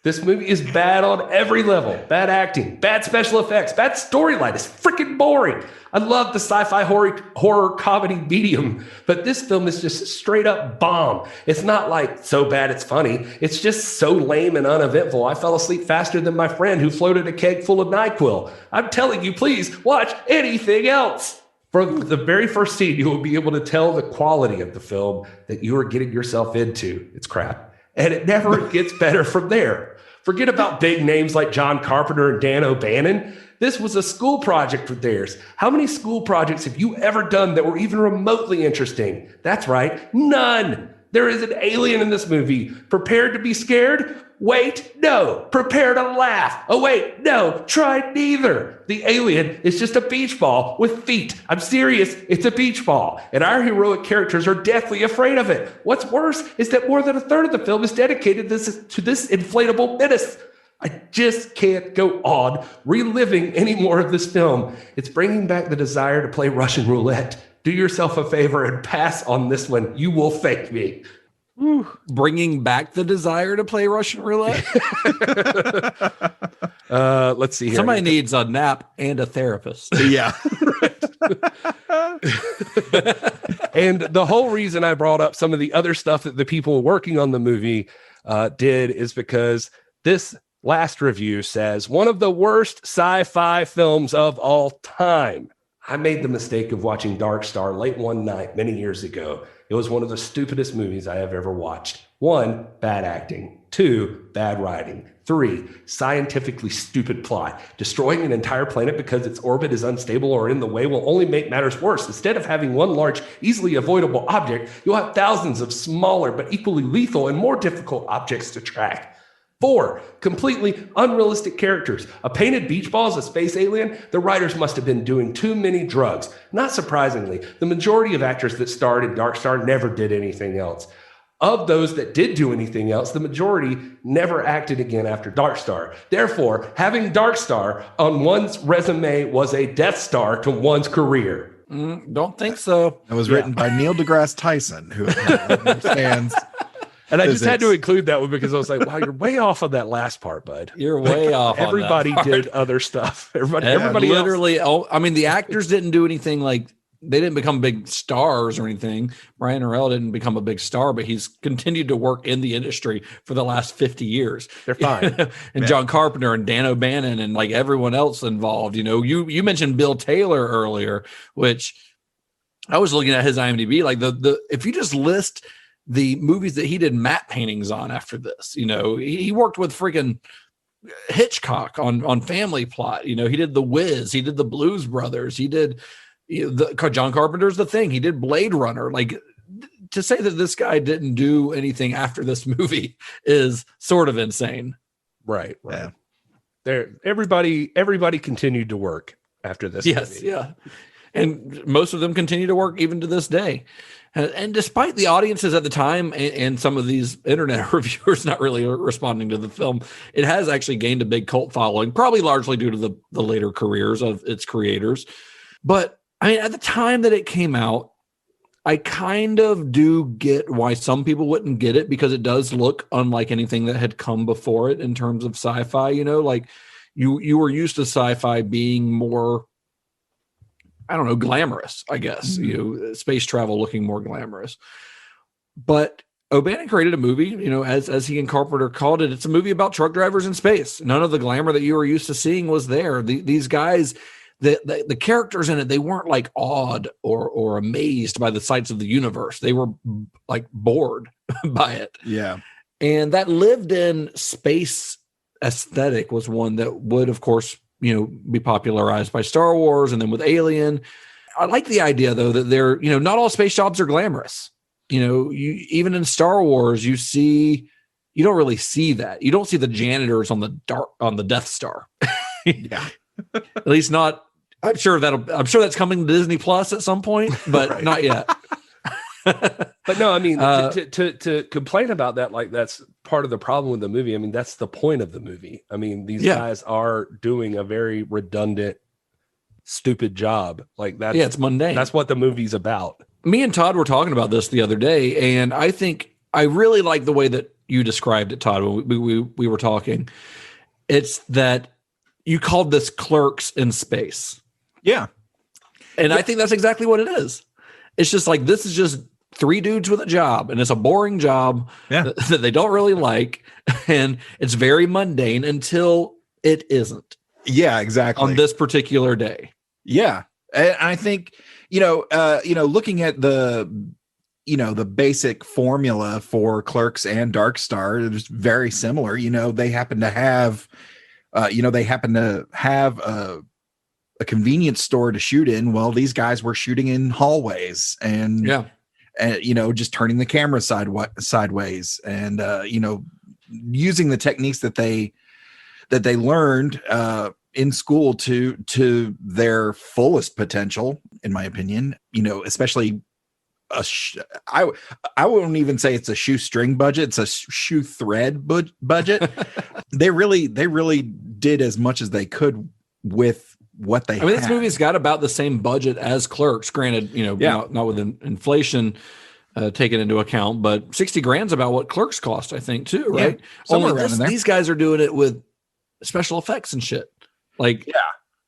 This movie is bad on every level. Bad acting, bad special effects, bad storyline. It's freaking boring. I love the sci-fi horror comedy medium, but this film is just a straight up bomb. It's not like so bad it's funny. It's just so lame and uneventful. I fell asleep faster than my friend who floated a keg full of NyQuil. I'm telling you, please watch anything else. From the very first scene, you will be able to tell the quality of the film that you are getting yourself into. It's crap. And it never gets better from there. Forget about big names like John Carpenter and Dan O'Bannon. This was a school project of theirs. How many school projects have you ever done that were even remotely interesting? That's right, none. There is an alien in this movie. Prepared to be scared? Wait, no. Prepare to laugh. Oh, wait, no. Try neither. The alien is just a beach ball with feet. I'm serious. It's a beach ball. And our heroic characters are deathly afraid of it. What's worse is that more than a third of the film is dedicated to this inflatable menace. I just can't go on reliving any more of this film. It's bringing back the desire to play Russian roulette. Do yourself a favor and pass on this one. You will thank me. Whew. Bringing back the desire to play Russian roulette. Let's see here. Somebody needs a nap and a therapist. Yeah. And the whole reason I brought up some of the other stuff that the people working on the movie did is because this last review says one of the worst sci-fi films of all time. I made the mistake of watching Dark Star late one night many years ago. It was one of the stupidest movies I have ever watched. 1, bad acting. 2, bad writing. 3, scientifically stupid plot. Destroying an entire planet because its orbit is unstable or in the way will only make matters worse. Instead of having one large, easily avoidable object, you'll have thousands of smaller but equally lethal and more difficult objects to track. 4, completely unrealistic characters. A painted beach ball as a space alien? The writers must have been doing too many drugs. Not surprisingly, the majority of actors that starred in Dark Star never did anything else. Of those that did do anything else, the majority never acted again after Dark Star. Therefore, having Dark Star on one's resume was a Death Star to one's career. Don't think so. It was written by Neil deGrasse Tyson, who understands. And I just had to include that one because I was like, wow, you're way off on that last part, bud. You're way off. Everybody did other stuff. Everybody literally. else. I mean, the actors didn't do anything like they didn't become big stars or anything. Brian O'Reilly didn't become a big star, but he's continued to work in the industry for the last 50 years. They're fine. And John Carpenter and Dan O'Bannon and like everyone else involved. You know, you mentioned Bill Taylor earlier, which I was looking at his IMDb. Like the if you just list the movies that he did matte paintings on after this, you know, he worked with freaking Hitchcock on Family Plot. You know, he did The Wiz, he did The Blues Brothers, he did John Carpenter's The Thing, he did Blade Runner. Like, to say that this guy didn't do anything after this movie is sort of insane. Right. Yeah. Everybody continued to work after this. Yes, movie. Yeah. And most of them continue to work even to this day. And despite the audiences at the time and some of these internet reviewers not really responding to the film, it has actually gained a big cult following, probably largely due to the later careers of its creators. But I mean, at the time that it came out, I kind of do get why some people wouldn't get it, because it does look unlike anything that had come before it in terms of sci-fi. You know, like you were used to sci-fi being more, I don't know, glamorous, I guess, you know, space travel looking more glamorous. But O'Bannon created a movie, you know, as he and Carpenter called it, it's a movie about truck drivers in space. None of the glamour that you were used to seeing was there. These guys, the characters in it, they weren't like awed or amazed by the sights of the universe. They were like bored by it. Yeah. And that lived in space aesthetic was one that would, of course, you know, be popularized by Star Wars and then with Alien. I like the idea, though, that they're, you know, not all space jobs are glamorous. you even in Star Wars, you don't really see that. You don't see the janitors on the Death Star. Yeah. At least not. I'm sure that's coming to Disney Plus at some point, but Right. not yet. But no, I mean, to complain about that, like that's part of the problem with the movie. I mean, that's the point of the movie. I mean, these guys are doing a very redundant, stupid job. Like that's it's mundane. That's what the movie's about. Me and Todd were talking about this the other day, and I think I really like the way that you described it, Todd, when we were talking. It's that you called this Clerks in space. Yeah. And I think that's exactly what it is. It's just like, this is just three dudes with a job, and it's a boring job that they don't really like. And it's very mundane until it isn't. Yeah, exactly. On this particular day. Yeah. And I think, looking at the basic formula for Clerks and Dark Star, it's very similar. They happen to have, a convenience store to shoot in. Well, these guys were shooting in hallways and just turning the camera sideways and using the techniques that they learned in school to their fullest potential, in my opinion. Especially I wouldn't even say it's a shoestring budget; it's a shoe thread budget. They really did as much as they could with what they. This movie's got about the same budget as Clerks. Granted, not with inflation taken into account, but $60,000's about what Clerks cost, I think, too, right? Only these guys are doing it with special effects and shit. Like,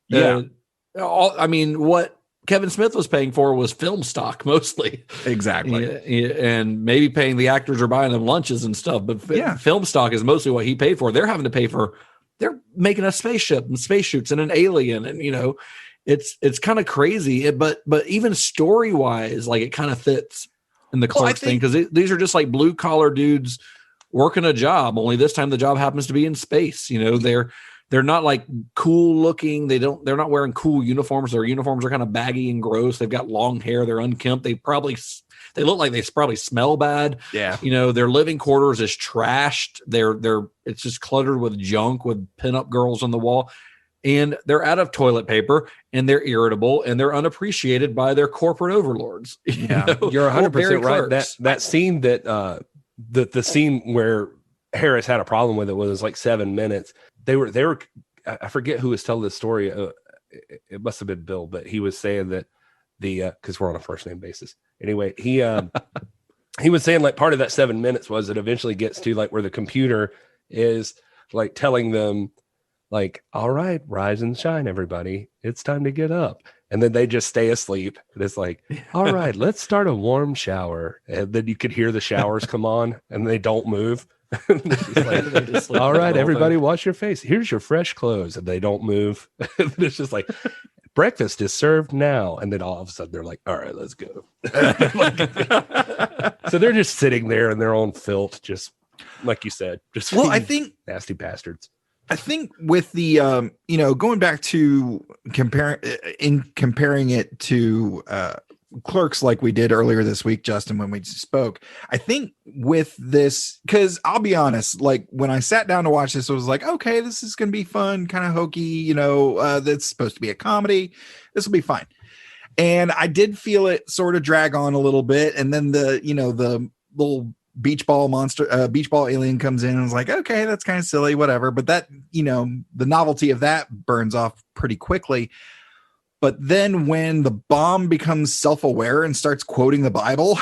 what Kevin Smith was paying for was film stock mostly. Exactly. And maybe paying the actors or buying them lunches and stuff, but film stock is mostly what he paid for. They're having to pay for. They're making a spaceship and spacesuits and an alien, and it's kind of crazy. But even story wise, like it kind of fits in the Clerks thing, because these are just like blue collar dudes working a job. Only this time the job happens to be in space. They're not like cool looking. They're not wearing cool uniforms. Their uniforms are kind of baggy and gross. They've got long hair. They're unkempt. They look like they probably smell bad. Yeah. Their living quarters is trashed. It's just cluttered with junk with pinup girls on the wall, and they're out of toilet paper, and they're irritable, and they're unappreciated by their corporate overlords. Yeah. You're 100% right. That scene that the scene where Harris had a problem with it was like 7 minutes. They were I forget who was telling this story. It must have been Bill, but he was saying that because we're on a first name basis. Anyway, he was saying like part of that 7 minutes was it eventually gets to like where the computer is like telling them like, all right, rise and shine, everybody. It's time to get up. And then they just stay asleep. And it's like, all right, let's start a warm shower. And then you could hear the showers come on and they don't move. Like, all right, everybody, wash your face. Here's your fresh clothes. And they don't move. It's just like, breakfast is served now. And then all of a sudden they're like, all right, let's go. So they're just sitting there in their own filth, just like you said, just I think nasty bastards. I think with the going back to comparing it to Clerks like we did earlier this week, Justin, when we spoke, I think with this, because I'll be honest, like when I sat down to watch this, I was like, okay, this is going to be fun, kind of hokey, that's supposed to be a comedy. This will be fine. And I did feel it sort of drag on a little bit. And then the little beach ball alien comes in and was like, okay, that's kind of silly, whatever. But that, the novelty of that burns off pretty quickly. But then when the bomb becomes self-aware and starts quoting the Bible,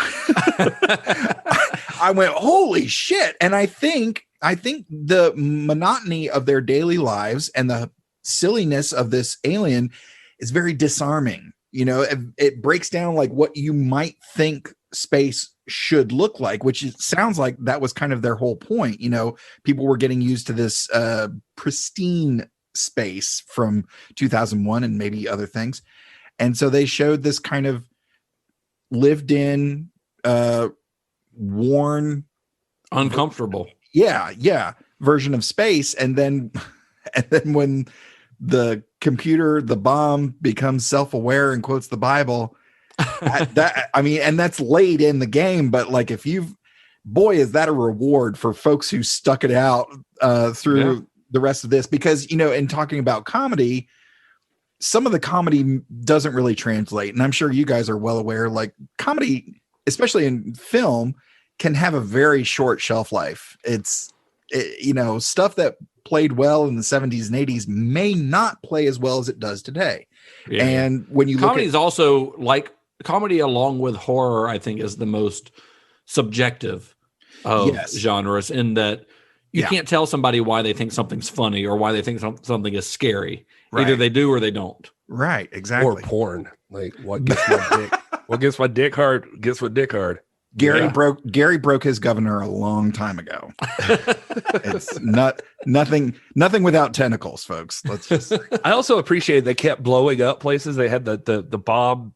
I went, holy shit. And I think the monotony of their daily lives and the silliness of this alien is very disarming. It breaks down like what you might think space should look like, which sounds like that was kind of their whole point. People were getting used to this pristine space from 2001 and maybe other things. And so they showed this kind of lived in, worn, uncomfortable. Yeah. Version of space. And then when the computer, the bomb becomes self-aware and quotes the Bible, And that's late in the game, but like boy, is that a reward for folks who stuck it out through the rest of this, because, in talking about comedy, some of the comedy doesn't really translate. And I'm sure you guys are well aware, like comedy, especially in film, can have a very short shelf life. Stuff that played well in the 70s and 80s may not play as well as it does today. Yeah. And when you comedy is also like comedy along with horror, I think, is the most subjective of genres, in that you can't tell somebody why they think something's funny or why they think something is scary. Right. Either they do or they don't. Right, exactly. Or porn. Like, what gets my dick? What gets my dick hard gets my dick hard. Gary broke his governor a long time ago. It's nothing without tentacles, folks. Let's just I also appreciate they kept blowing up places. They had the bomb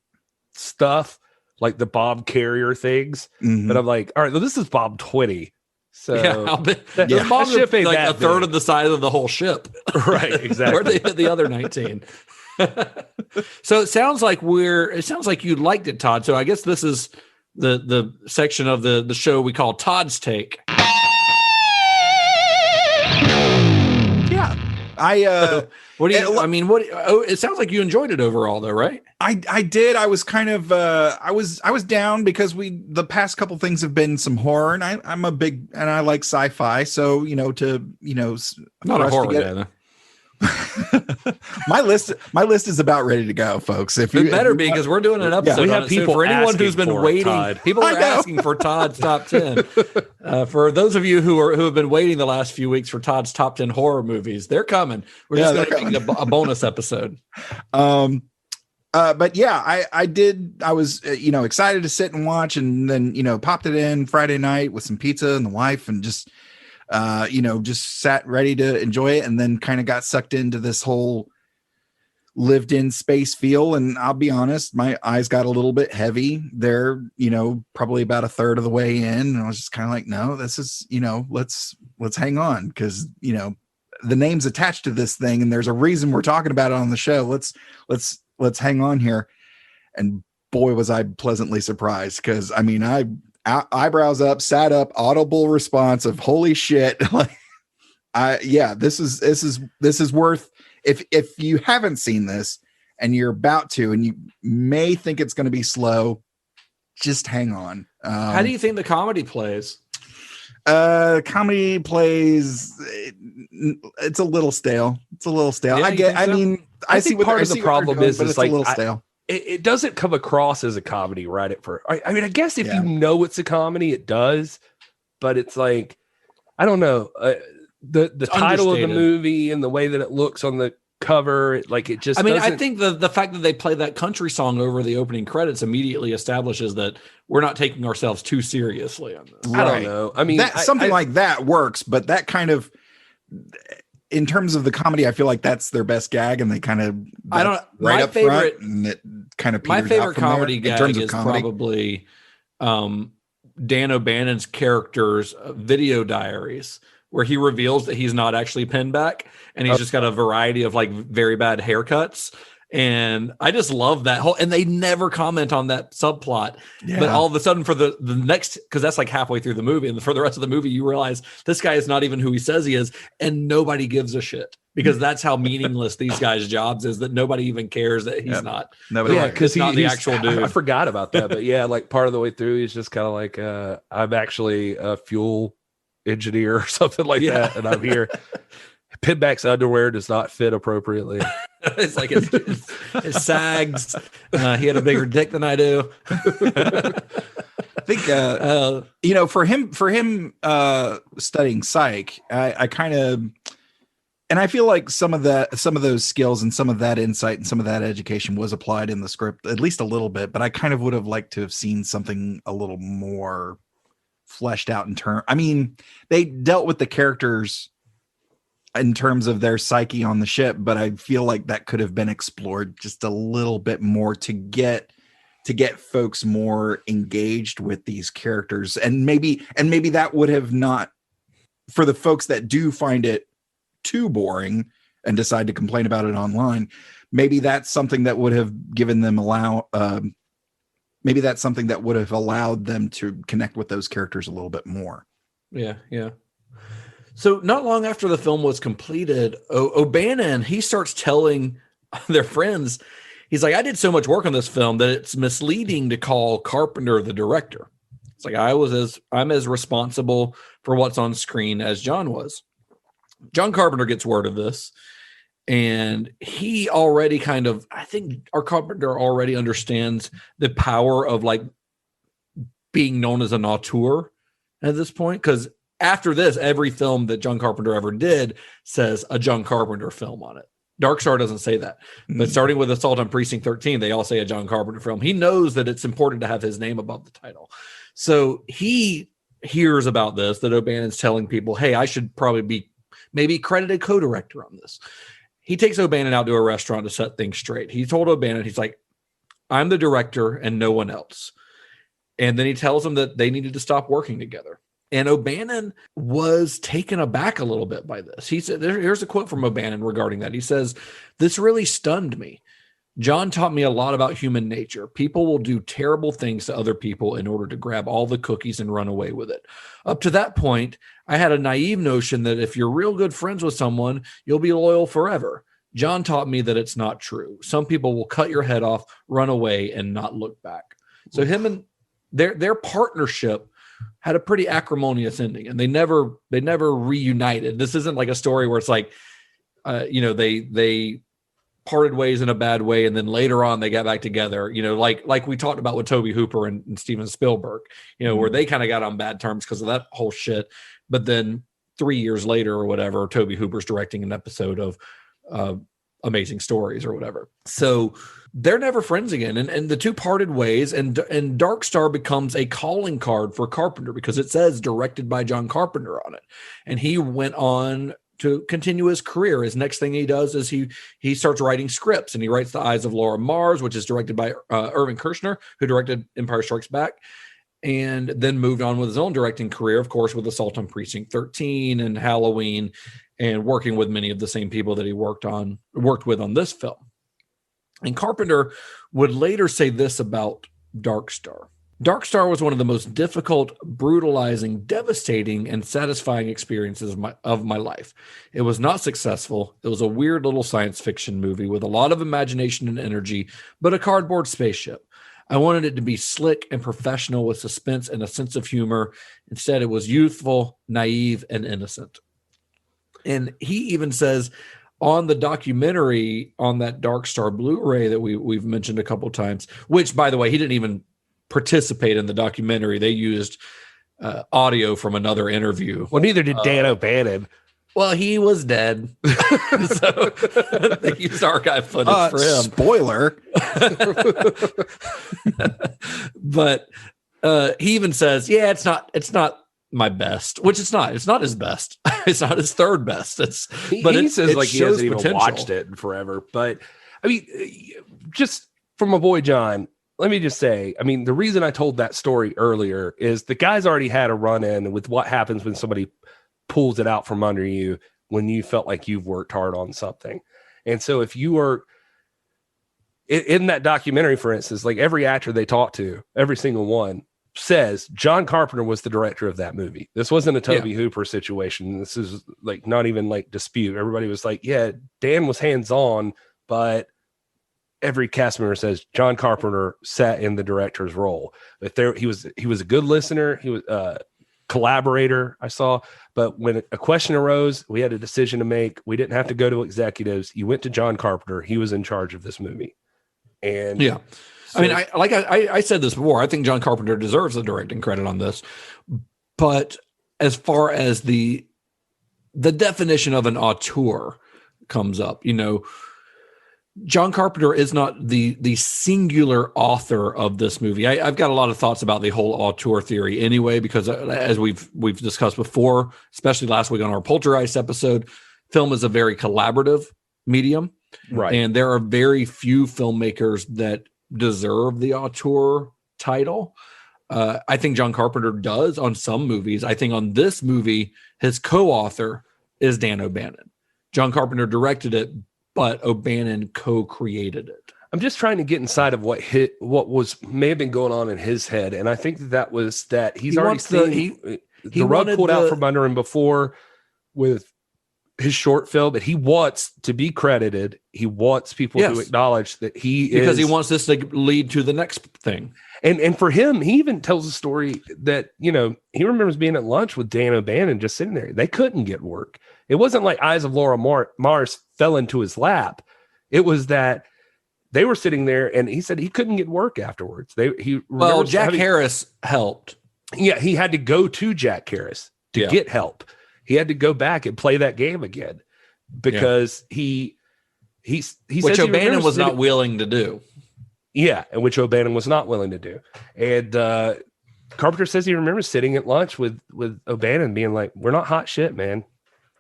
stuff, like the bomb carrier things. Mm-hmm. But I'm like, all right, well, this is bomb 20. So the bombs ship ain't like a third of the size of the whole ship. Right, exactly. Where they hit the other 19. So it sounds like you liked it, Todd. So I guess this is the section of the show we call Todd's Take. Yeah. It sounds like you enjoyed it overall, though, right? I did. I was kind of I was down because the past couple things have been some horror, and I like sci-fi, so not a horror guy. my list is about ready to go, folks. It better be, because we're doing an episode. We have people for anyone who's been waiting. Todd. People are asking for Todd's top 10. For those of you who have been waiting the last few weeks for Todd's top 10 horror movies, they're coming. We're just going to make a bonus episode. But yeah, I did. I was excited to sit and watch, and then popped it in Friday night with some pizza and the wife, and just sat ready to enjoy it, and then kind of got sucked into this whole lived in space feel. And I'll be honest, my eyes got a little bit heavy there, probably about a third of the way in. And I was just kind of like, no, this is, let's hang on. Cause the name's attached to this thing, and there's a reason we're talking about it on the show. Let's hang on here. And boy, was I pleasantly surprised. Cause eyebrows up, sat up, audible response of holy shit. This is worth, if you haven't seen this and you're about to, and you may think it's going to be slow, just hang on. How do you think the comedy plays? Comedy plays, it's a little stale. Yeah, I think part of the problem is it's like a little stale. It doesn't come across as a comedy right at first. I guess if you know it's a comedy, it does. But it's like, I don't know, the title of the movie and the way that it looks on the cover, it just. I think the fact that they play that country song over the opening credits immediately establishes that we're not taking ourselves too seriously on this. Right. I don't know. Something like that works, but that kind of, in terms of the comedy, I feel like that's their best gag, and they kind of my favorite front, and it kind of my favorite comedy gag is probably Dan O'Bannon's character's video diaries, where he reveals that he's not actually Pinback, and he's just got a variety of very bad haircuts. And I just love that whole, and they never comment on that subplot. Yeah. But all of a sudden for the next, because that's halfway through the movie, and for the rest of the movie, you realize this guy is not even who he says he is, and nobody gives a shit, because that's how meaningless these guys' jobs is, that nobody even cares that he's not. Nobody, because he's not the actual dude. I forgot about that, but part of the way through, he's just kind of like, I'm actually a fuel engineer or something like that, and I'm here. Pinback's underwear does not fit appropriately. It's like it sags. He had a bigger dick than I do. I think for him studying psych, I kind of, and I feel like some of those skills and some of that insight and some of that education was applied in the script, at least a little bit. But I kind of would have liked to have seen something a little more fleshed out in terms. They dealt with the characters in terms of their psyche on the ship, but I feel like that could have been explored just a little bit more to get folks more engaged with these characters. And maybe that would have not, for the folks that do find it too boring and decide to complain about it online, maybe that's something that would have given them maybe that's something that would have allowed them to connect with those characters a little bit more. Yeah. So not long after the film was completed, O'Bannon, he starts telling their friends, he's like, I did so much work on this film that it's misleading to call Carpenter the director. It's like I'm as responsible for what's on screen as John was. John Carpenter gets word of this, and he already I think our Carpenter already understands the power of like being known as an auteur at this point. Because after this, every film that John Carpenter ever did says a John Carpenter film on it. Dark Star doesn't say that, but starting with Assault on Precinct 13, they all say a John Carpenter film. He knows that it's important to have his name above the title. So he hears about this, that O'Bannon's telling people, hey, I should probably be maybe credited co-director on this. He takes O'Bannon out to a restaurant to set things straight. He told O'Bannon, he's like, I'm the director and no one else. And then he tells him that they needed to stop working together. And O'Bannon was taken aback a little bit by this. He said, here's a quote from O'Bannon regarding that. He says, this really stunned me. John taught me a lot about human nature. People will do terrible things to other people in order to grab all the cookies and run away with it. Up to that point, I had a naive notion that if you're real good friends with someone, you'll be loyal forever. John taught me that it's not true. Some people will cut your head off, run away, and not look back. So him and their partnership had a pretty acrimonious ending, and they never reunited. This isn't like a story where it's like, they parted ways in a bad way, and then later on they got back together. Like we talked about with Tobe Hooper and Steven Spielberg. Where they kind of got on bad terms because of that whole shit. But then 3 years later or whatever, Tobe Hooper's directing an episode of Amazing Stories or whatever. So they're never friends again. And the two parted ways, and Dark Star becomes a calling card for Carpenter because it says directed by John Carpenter on it. And he went on to continue his career. His next thing he does is he starts writing scripts, and he writes The Eyes of Laura Mars, which is directed by Irvin Kershner, who directed Empire Strikes Back, and then moved on with his own directing career, of course, with Assault on Precinct 13 and Halloween, and working with many of the same people that he worked with on this film. And Carpenter would later say this about Dark Star. Dark Star was one of the most difficult, brutalizing, devastating, and satisfying experiences of my life. It was not successful. It was a weird little science fiction movie with a lot of imagination and energy, but a cardboard spaceship. I wanted it to be slick and professional with suspense and a sense of humor. Instead, it was youthful, naive, and innocent. And he even says on the documentary on that Dark Star Blu-ray that we've mentioned a couple times, which, by the way, he didn't even participate in the documentary. They used audio from another interview. Well, neither did Dan O'Bannon. Well, he was dead. So they used archive footage for him. Spoiler. But he even says, yeah, it's not my best, which it's not. It's not his best. It's not his third best. He says like he hasn't even watched it in forever. But I mean, just from my boy John, let me just say, I mean, the reason I told that story earlier is the guy's already had a run-in with what happens when somebody pulls it out from under you when you felt like you've worked hard on something. And so if you are in that documentary, for instance, like every actor they talk to, every single one says John Carpenter was the director of that movie. This wasn't a Tobe Hooper situation. This is like not even like dispute. Everybody was like, yeah, Dan was hands-on, but every cast member says John Carpenter sat in the director's role. But he was a good listener. He was collaborator, I saw. But when a question arose, we had a decision to make. We didn't have to go to executives. You went to John Carpenter. He was in charge of this movie. And yeah, so, I mean, I said this before. I think John Carpenter deserves the directing credit on this. But as far as the definition of an auteur comes up, John Carpenter is not the singular author of this movie. I've got a lot of thoughts about the whole auteur theory anyway, because as we've discussed before, especially last week on our Poltergeist episode, film is a very collaborative medium. Right. And there are very few filmmakers that deserve the auteur title. I think John Carpenter does on some movies. I think on this movie, his co-author is Dan O'Bannon. John Carpenter directed it, but O'Bannon co-created it. I'm just trying to get inside of what may have been going on in his head, and I think that was that he's already seen the rug pulled out from under him before with his short film, but he wants to be credited. He wants people to acknowledge that because he wants this to lead to the next thing. And for him, he even tells a story that, he remembers being at lunch with Dan O'Bannon just sitting there. They couldn't get work. It wasn't like Eyes of Laura Mars fell into his lap. It was that they were sitting there, and he said he couldn't get work afterwards. Jack Harris helped. Yeah, he had to go to Jack Harris to get help. He had to go back and play that game again because he which O'Bannon was not willing to do. Yeah, and which O'Bannon was not willing to do. And Carpenter says he remembers sitting at lunch with O'Bannon being like, "We're not hot shit, man.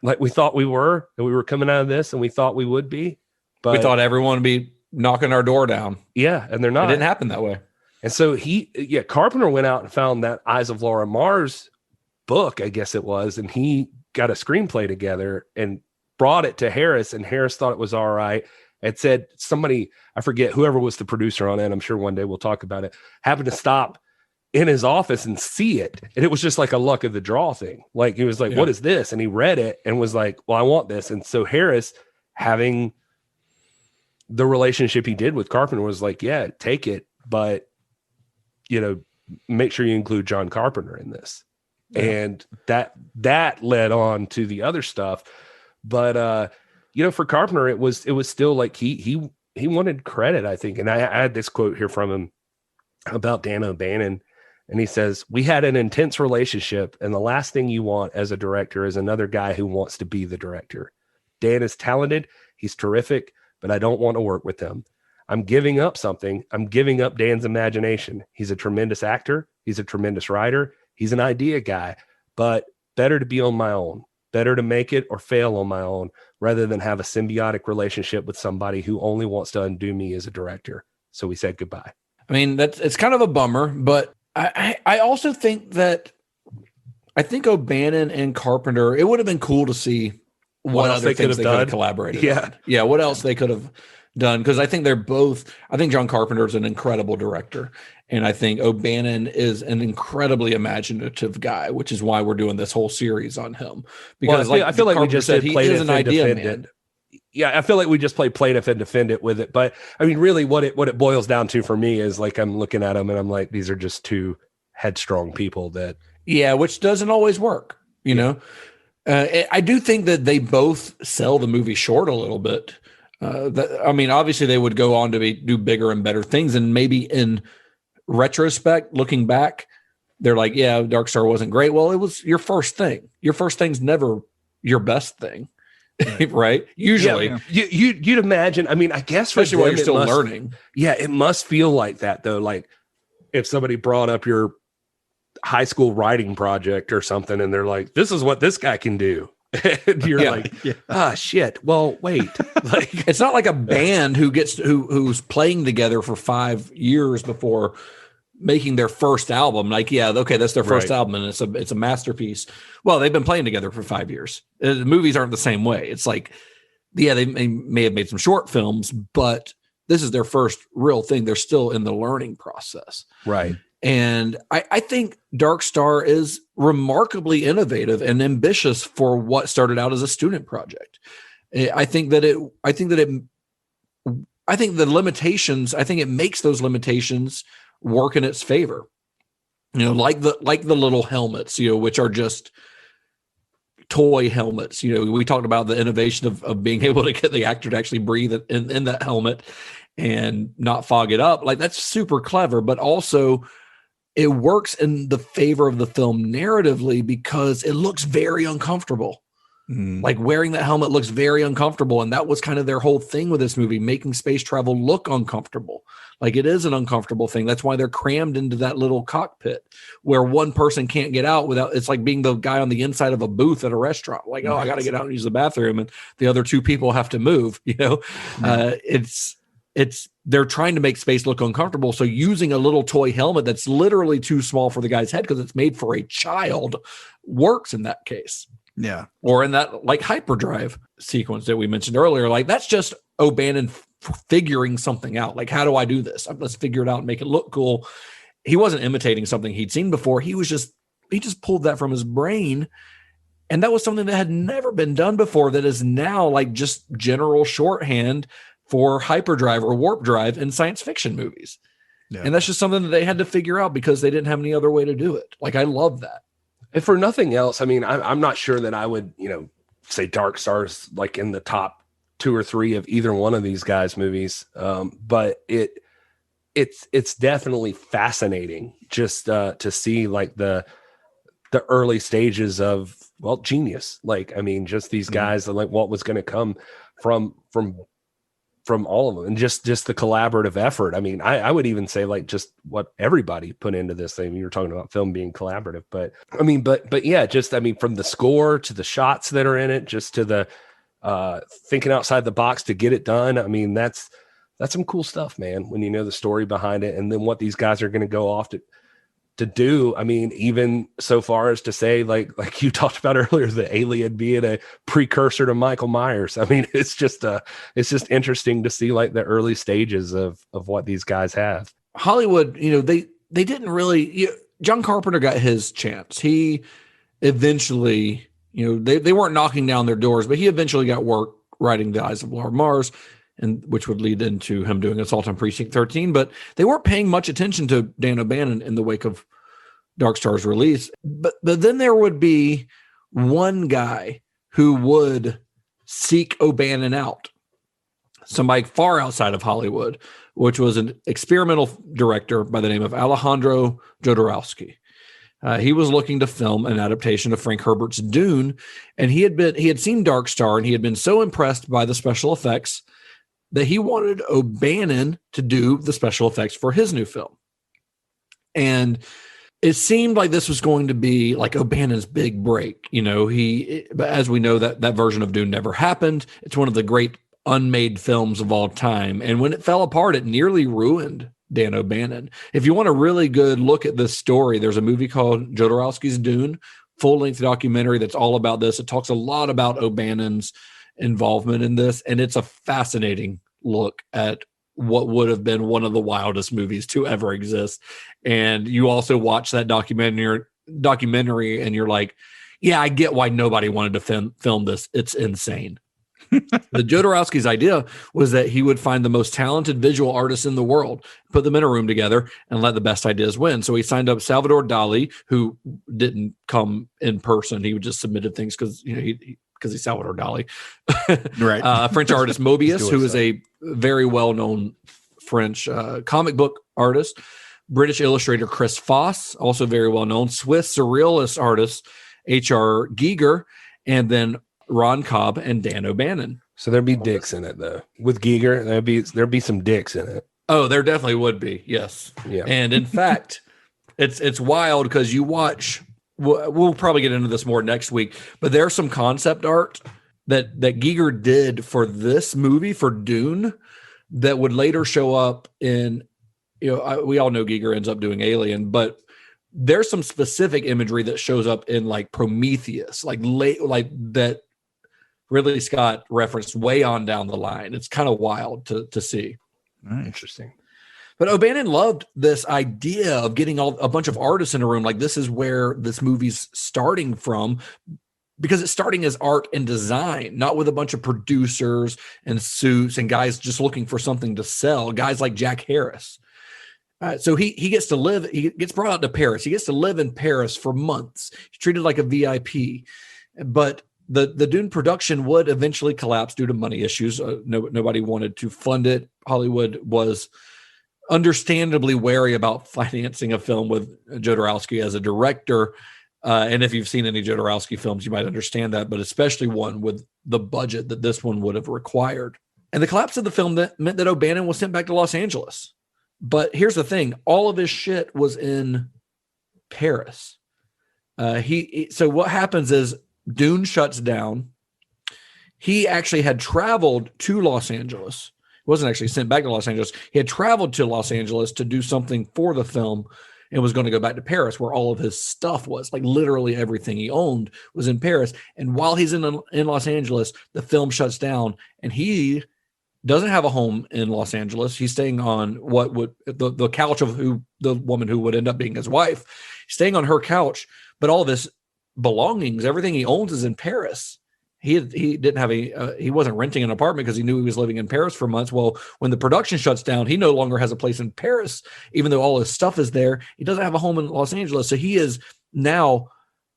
Like we thought we were, and we were coming out of this, and we thought we would be, but we thought everyone would be knocking our door down." Yeah, and they're not. It didn't happen that way. And so Carpenter went out and found that Eyes of Laura Mars book, I guess it was, and he got a screenplay together and brought it to Harris, and Harris thought it was all right. It said somebody, I forget, whoever was the producer on it, I'm sure one day we'll talk about it, happened to stop in his office and see it. And it was just like a luck of the draw thing. Like he was like, "What is this?" And he read it and was like, "Well, I want this." And so Harris, having the relationship he did with Carpenter, was like, "Yeah, take it, but make sure you include John Carpenter in this." Yeah. And that led on to the other stuff. But for Carpenter, it was still like he wanted credit, I think. And I had this quote here from him about Dan O'Bannon, and he says, "We had an intense relationship, and the last thing you want as a director is another guy who wants to be the director. Dan is talented, he's terrific, but I don't want to work with him. I'm giving up something. I'm giving up Dan's imagination. He's a tremendous actor, he's a tremendous writer, he's an idea guy, but better to be on my own. Better to make it or fail on my own rather than have a symbiotic relationship with somebody who only wants to undo me as a director." So we said goodbye. I mean, it's kind of a bummer, but I also think that O'Bannon and Carpenter, it would have been cool to see what other things they could have collaborated on. Yeah, what else they could have done, because I think John Carpenter is an incredible director, and I think O'Bannon is an incredibly imaginative guy, which is why we're doing this whole series on him. Because I feel like we just said play an idea man. Yeah, I feel like we just play plaintiff and defend it with it. But I mean, really, what it boils down to for me is like I'm looking at them and I'm like, these are just two headstrong people that. Yeah, which doesn't always work, you know. I do think that they both sell the movie short a little bit. Obviously they would go on to do bigger and better things. And maybe in retrospect, looking back, they're like, yeah, Dark Star wasn't great. Well, it was your first thing. Your first thing's never your best thing. Right? Usually. Yeah. You'd imagine, I mean, I guess especially while you're still learning. Yeah, it must feel like that though. Like if somebody brought up your high school writing project or something and they're like, this is what this guy can do. And you're shit. Well, wait. Like it's not like a band who's playing together for 5 years before making their first album. Like, that's their first album and it's a masterpiece. Well, they've been playing together for 5 years. The movies aren't the same way. It's like, they may have made some short films, but this is their first real thing. They're still in the learning process. Right. And I think Dark Star is remarkably innovative and ambitious for what started out as a student project. I think the limitations, I think it makes those limitations work in its favor. You know, like the little helmets, which are just toy helmets. We talked about the innovation of being able to get the actor to actually breathe in that helmet and not fog it up. Like that's super clever, but also it works in the favor of the film narratively because it looks very uncomfortable. Like wearing that helmet looks very uncomfortable. And that was kind of their whole thing with this movie, making space travel look uncomfortable. Like it is an uncomfortable thing. That's why they're crammed into that little cockpit where one person can't get out without, it's like being the guy on the inside of a booth at a restaurant. Like, I got to get out and use the bathroom. And the other two people have to move, they're trying to make space look uncomfortable. So using a little toy helmet that's literally too small for the guy's head because it's made for a child works in that case. Yeah. Or in that like hyperdrive sequence that we mentioned earlier, like that's just O'Bannon figuring something out. Like, how do I do this? Let's figure it out and make it look cool. He wasn't imitating something he'd seen before. He just pulled that from his brain. And that was something that had never been done before, that is now like just general shorthand for hyperdrive or warp drive in science fiction movies. Yeah. And that's just something that they had to figure out because they didn't have any other way to do it. Like, I love that. If for nothing else, I mean, I'm not sure that I would, say Dark Star's like in the top 2 or 3 of either one of these guys' movies. But it's definitely fascinating just to see like the early stages of, well, genius. Like, I mean, just these guys and like what was going to come from all of them, and just the collaborative effort. I mean, I would even say like just what everybody put into this thing. You were talking about film being collaborative, but I mean, but yeah, just, I mean, from the score to the shots that are in it, just to the thinking outside the box to get it done. I mean, that's some cool stuff, man, when you know the story behind it and then what these guys are going to go off to do. I mean, even so far as to say, like you talked about earlier, the alien being a precursor to Michael Myers. I mean, it's just interesting to see like the early stages of what these guys have. Hollywood, they didn't really, John Carpenter got his chance. He eventually, they weren't knocking down their doors, but he eventually got work writing The Eyes of Mars, and which would lead into him doing Assault on Precinct 13. But they weren't paying much attention to Dan O'Bannon in the wake of Dark Star's release. But then there would be one guy who would seek O'Bannon out, somebody far outside of Hollywood, which was an experimental director by the name of Alejandro Jodorowsky. He was looking to film an adaptation of Frank Herbert's Dune, and he had seen Dark Star, and he had been so impressed by the special effects that he wanted O'Bannon to do the special effects for his new film. And it seemed like this was going to be like O'Bannon's big break. But as we know, that version of Dune never happened. It's one of the great unmade films of all time. And when it fell apart, it nearly ruined Dan O'Bannon. If you want a really good look at this story, there's a movie called Jodorowsky's Dune, full-length documentary that's all about this. It talks a lot about O'Bannon's involvement in this, and it's a fascinating look at what would have been one of the wildest movies to ever exist. And you also watch that documentary and you're like, yeah, I get why nobody wanted to film this. It's insane. The Jodorowsky's idea was that he would find the most talented visual artists in the world, put them in a room together, and let the best ideas win. So he signed up Salvador Dali, who didn't come in person. He would just submitted things because he's Salvador Dali. Right. French artist Mobius, who is a very well-known French comic book artist. British illustrator Chris Foss, also very well-known. Swiss surrealist artist H.R. Giger, and then Ron Cobb and Dan O'Bannon. So there'd be dicks in it, though. With Giger, there'd be some dicks in it. Oh, there definitely would be. Yes. Yeah. And in fact, it's wild because you watch. We'll probably get into this more next week, but there's some concept art that Giger did for this movie, for Dune, that would later show up in. We all know Giger ends up doing Alien, but there's some specific imagery that shows up in like Prometheus, like that. Ridley Scott referenced way on down the line. It's kind of wild to see. Interesting. But O'Bannon loved this idea of getting a bunch of artists in a room. Like, this is where this movie's starting from, because it's starting as art and design, not with a bunch of producers and suits and guys just looking for something to sell. Guys like Jack Harris. So he gets to live. He gets brought out to Paris. He gets to live in Paris for months. He's treated like a VIP. But the Dune production would eventually collapse due to money issues. Nobody wanted to fund it. Hollywood was understandably wary about financing a film with Jodorowsky as a director. And if you've seen any Jodorowsky films, you might understand that, but especially one with the budget that this one would have required. And the collapse of the film meant that O'Bannon was sent back to Los Angeles. But here's the thing. All of his shit was in Paris. So what happens is, Dune shuts down. He actually had traveled to Los Angeles. He wasn't actually sent back to Los Angeles. He had traveled to Los Angeles to do something for the film. and was going to go back to Paris, where all of his stuff was. Like literally everything he owned was in Paris. And while he's in Los Angeles, the film shuts down, and he doesn't have a home in Los Angeles. He's staying on what would the couch of the woman who would end up being his wife. He's staying on her couch, but all of his belongings, everything he owns, is in Paris. He didn't have he wasn't renting an apartment because he knew he was living in Paris for months. Well, when the production shuts down, he no longer has a place in Paris, even though all his stuff is there. He doesn't have a home in Los Angeles. So he is now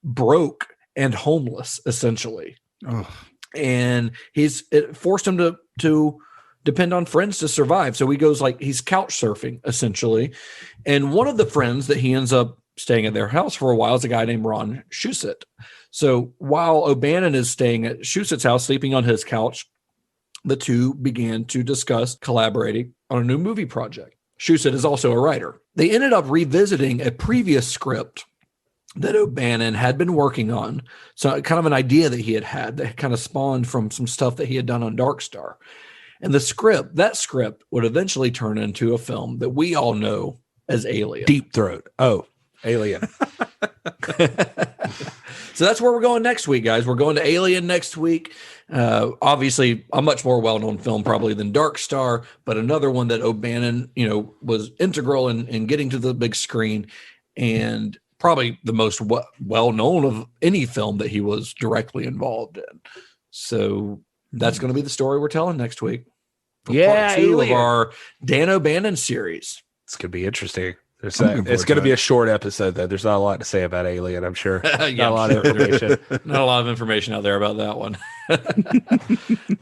broke and homeless, essentially. Oh. And it forced him to depend on friends to survive. So he goes he's couch surfing, essentially. And one of the friends that he ends up staying at their house for a while is a guy named Ron Shusett. So while O'Bannon is staying at Shusett's house, sleeping on his couch, the two began to discuss collaborating on a new movie project. Shusett is also a writer. They ended up revisiting a previous script that O'Bannon had been working on. So kind of an idea that he had that kind of spawned from some stuff that he had done on Dark Star. And that script would eventually turn into a film that we all know as Alien. Deep Throat. Oh, Alien. So that's where we're going next week, guys. We're going to Alien next week. Obviously, a much more well-known film probably than Dark Star, but another one that O'Bannon, was integral in getting to the big screen, and probably the most well-known of any film that he was directly involved in. So that's going to be the story we're telling next week. Part 2 of our Dan O'Bannon series. It's going to be interesting. It's going to be a short episode, though. There's not a lot to say about Alien, I'm sure. Not a lot of information. Not a lot of information out there about that one.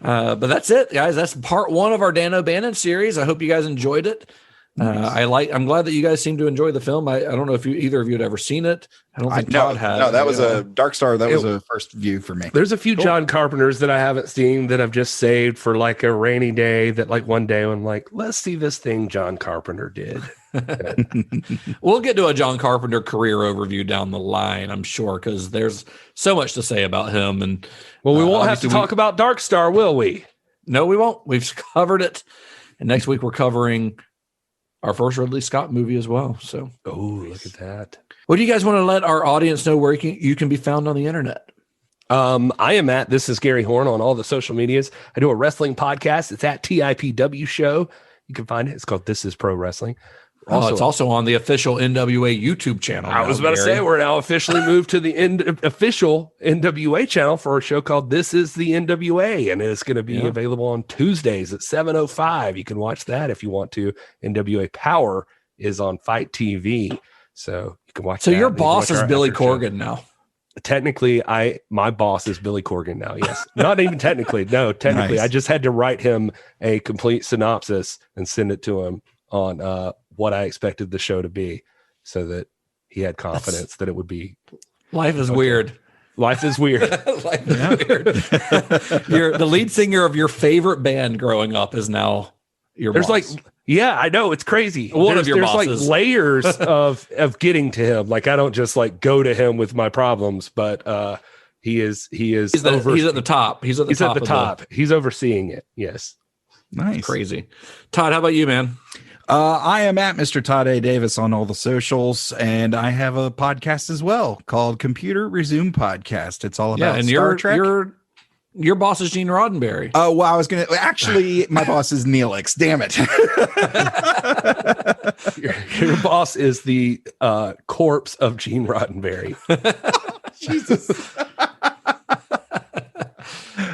But that's it, guys. That's part 1 of our Dan O'Bannon series. I hope you guys enjoyed it. Nice. I'm glad that you guys seem to enjoy the film. I don't know if either of you had ever seen it. I don't think Todd had. No, that was a Dark Star. That was a first view for me. There's a few John Carpenters that I haven't seen that I've just saved for a rainy day. That one day I'm let's see this thing John Carpenter did. We'll get to a John Carpenter career overview down the line, I'm sure, because there's so much to say about him. And we won't have to talk about Dark Star, will we? No, we won't. We've covered it. And next week we're covering our first Ridley Scott movie as well. So, look at that. What do you guys want to let our audience know where you can be found on the internet? I am this is Gary Horne on all the social medias. I do a wrestling podcast. It's at TIPW Show. You can find it. It's called This Is Pro Wrestling. It's also on the official NWA YouTube channel. I was about to say, we're now officially moved to the official NWA channel for a show called This Is the NWA, and it's going to be available on Tuesdays at 7:05. You can watch that if you want to. NWA Power is on Fight TV, so you can watch. So your boss is Billy Corgan now. Technically, my boss is Billy Corgan now. Yes, not even technically. No, technically, nice. I just had to write him a complete synopsis and send it to him on what I expected the show to be, so that he had confidence that it would be. Life is weird. Life is weird. Life is weird. You're the lead singer of your favorite band growing up is now your boss. I know, it's crazy. There's bosses. Layers of getting to him. I don't just go to him with my problems, but he's at the top. He's at the top. He's overseeing it. Yes. Nice. Crazy. Todd, how about you, man? I am at Mr. Todd A. Davis on all the socials, and I have a podcast as well called Computer Resume Podcast. It's all about Star Trek. Your boss is Gene Roddenberry. Oh, well, I was going to actually, my boss is Neelix. Damn it. Your boss is the corpse of Gene Roddenberry. Jesus.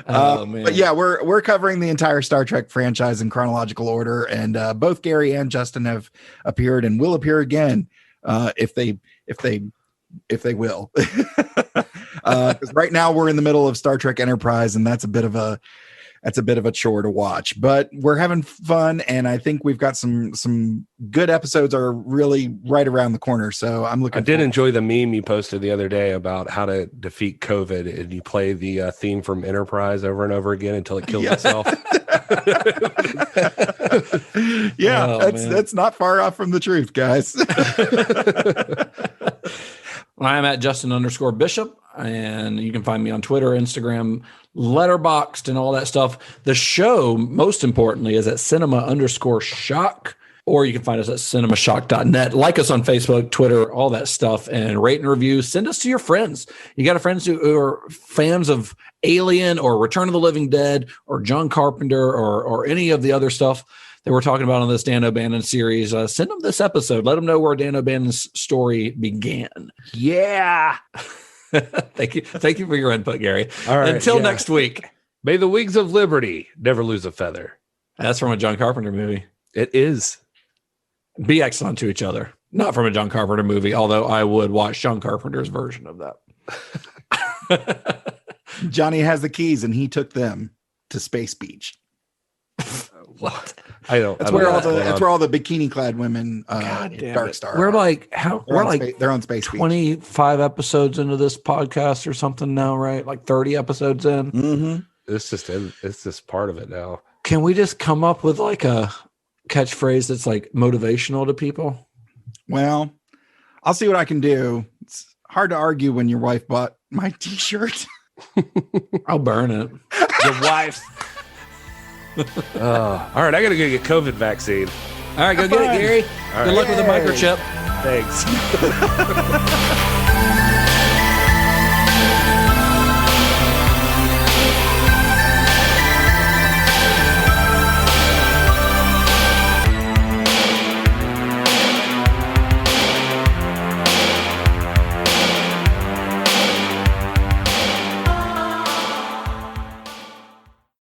Man. But yeah, we're covering the entire Star Trek franchise in chronological order, and both Gary and Justin have appeared and will appear again if they will. Because right now we're in the middle of Star Trek Enterprise, and that's a bit of a chore to watch. But we're having fun, and I think we've got some good episodes are really right around the corner. So I'm looking. I did enjoy the meme you posted the other day about how to defeat COVID, and you play the theme from Enterprise over and over again until it kills itself. Yeah, that's not far off from the truth, guys. I'm at Justin_Bishop, and you can find me on Twitter, Instagram, Letterboxd, and all that stuff. The show, most importantly, is at Cinema_Shock or you can find us at cinemashock.net. Like us on Facebook, Twitter, all that stuff, and rate and review. Send us to your friends. You got friends who are fans of Alien or Return of the Living Dead or John Carpenter or any of the other stuff that we're talking about on this Dan O'Bannon series. Send them this episode. Let them know where Dan O'Bannon's story began. Yeah. Thank you for your input, Gary. All right. Until next week. May the wings of liberty never lose a feather. That's from a John Carpenter movie. It is. Be excellent to each other. Not from a John Carpenter movie, although I would watch John Carpenter's version of that. Johnny has the keys and he took them to Space Beach. What? That's where all the bikini clad women Dark Star. We're like they're on Space 25 episodes into this podcast or something now, right? Like 30 episodes in. Mm-hmm. It's just part of it now. Can we just come up with like a catchphrase that's like motivational to people? Well, I'll see what I can do. It's hard to argue when your wife bought my t-shirt. I'll burn it. Your wife. All right, I gotta go get COVID vaccine. All right, go get it, Gary. Good luck with the microchip. Thanks.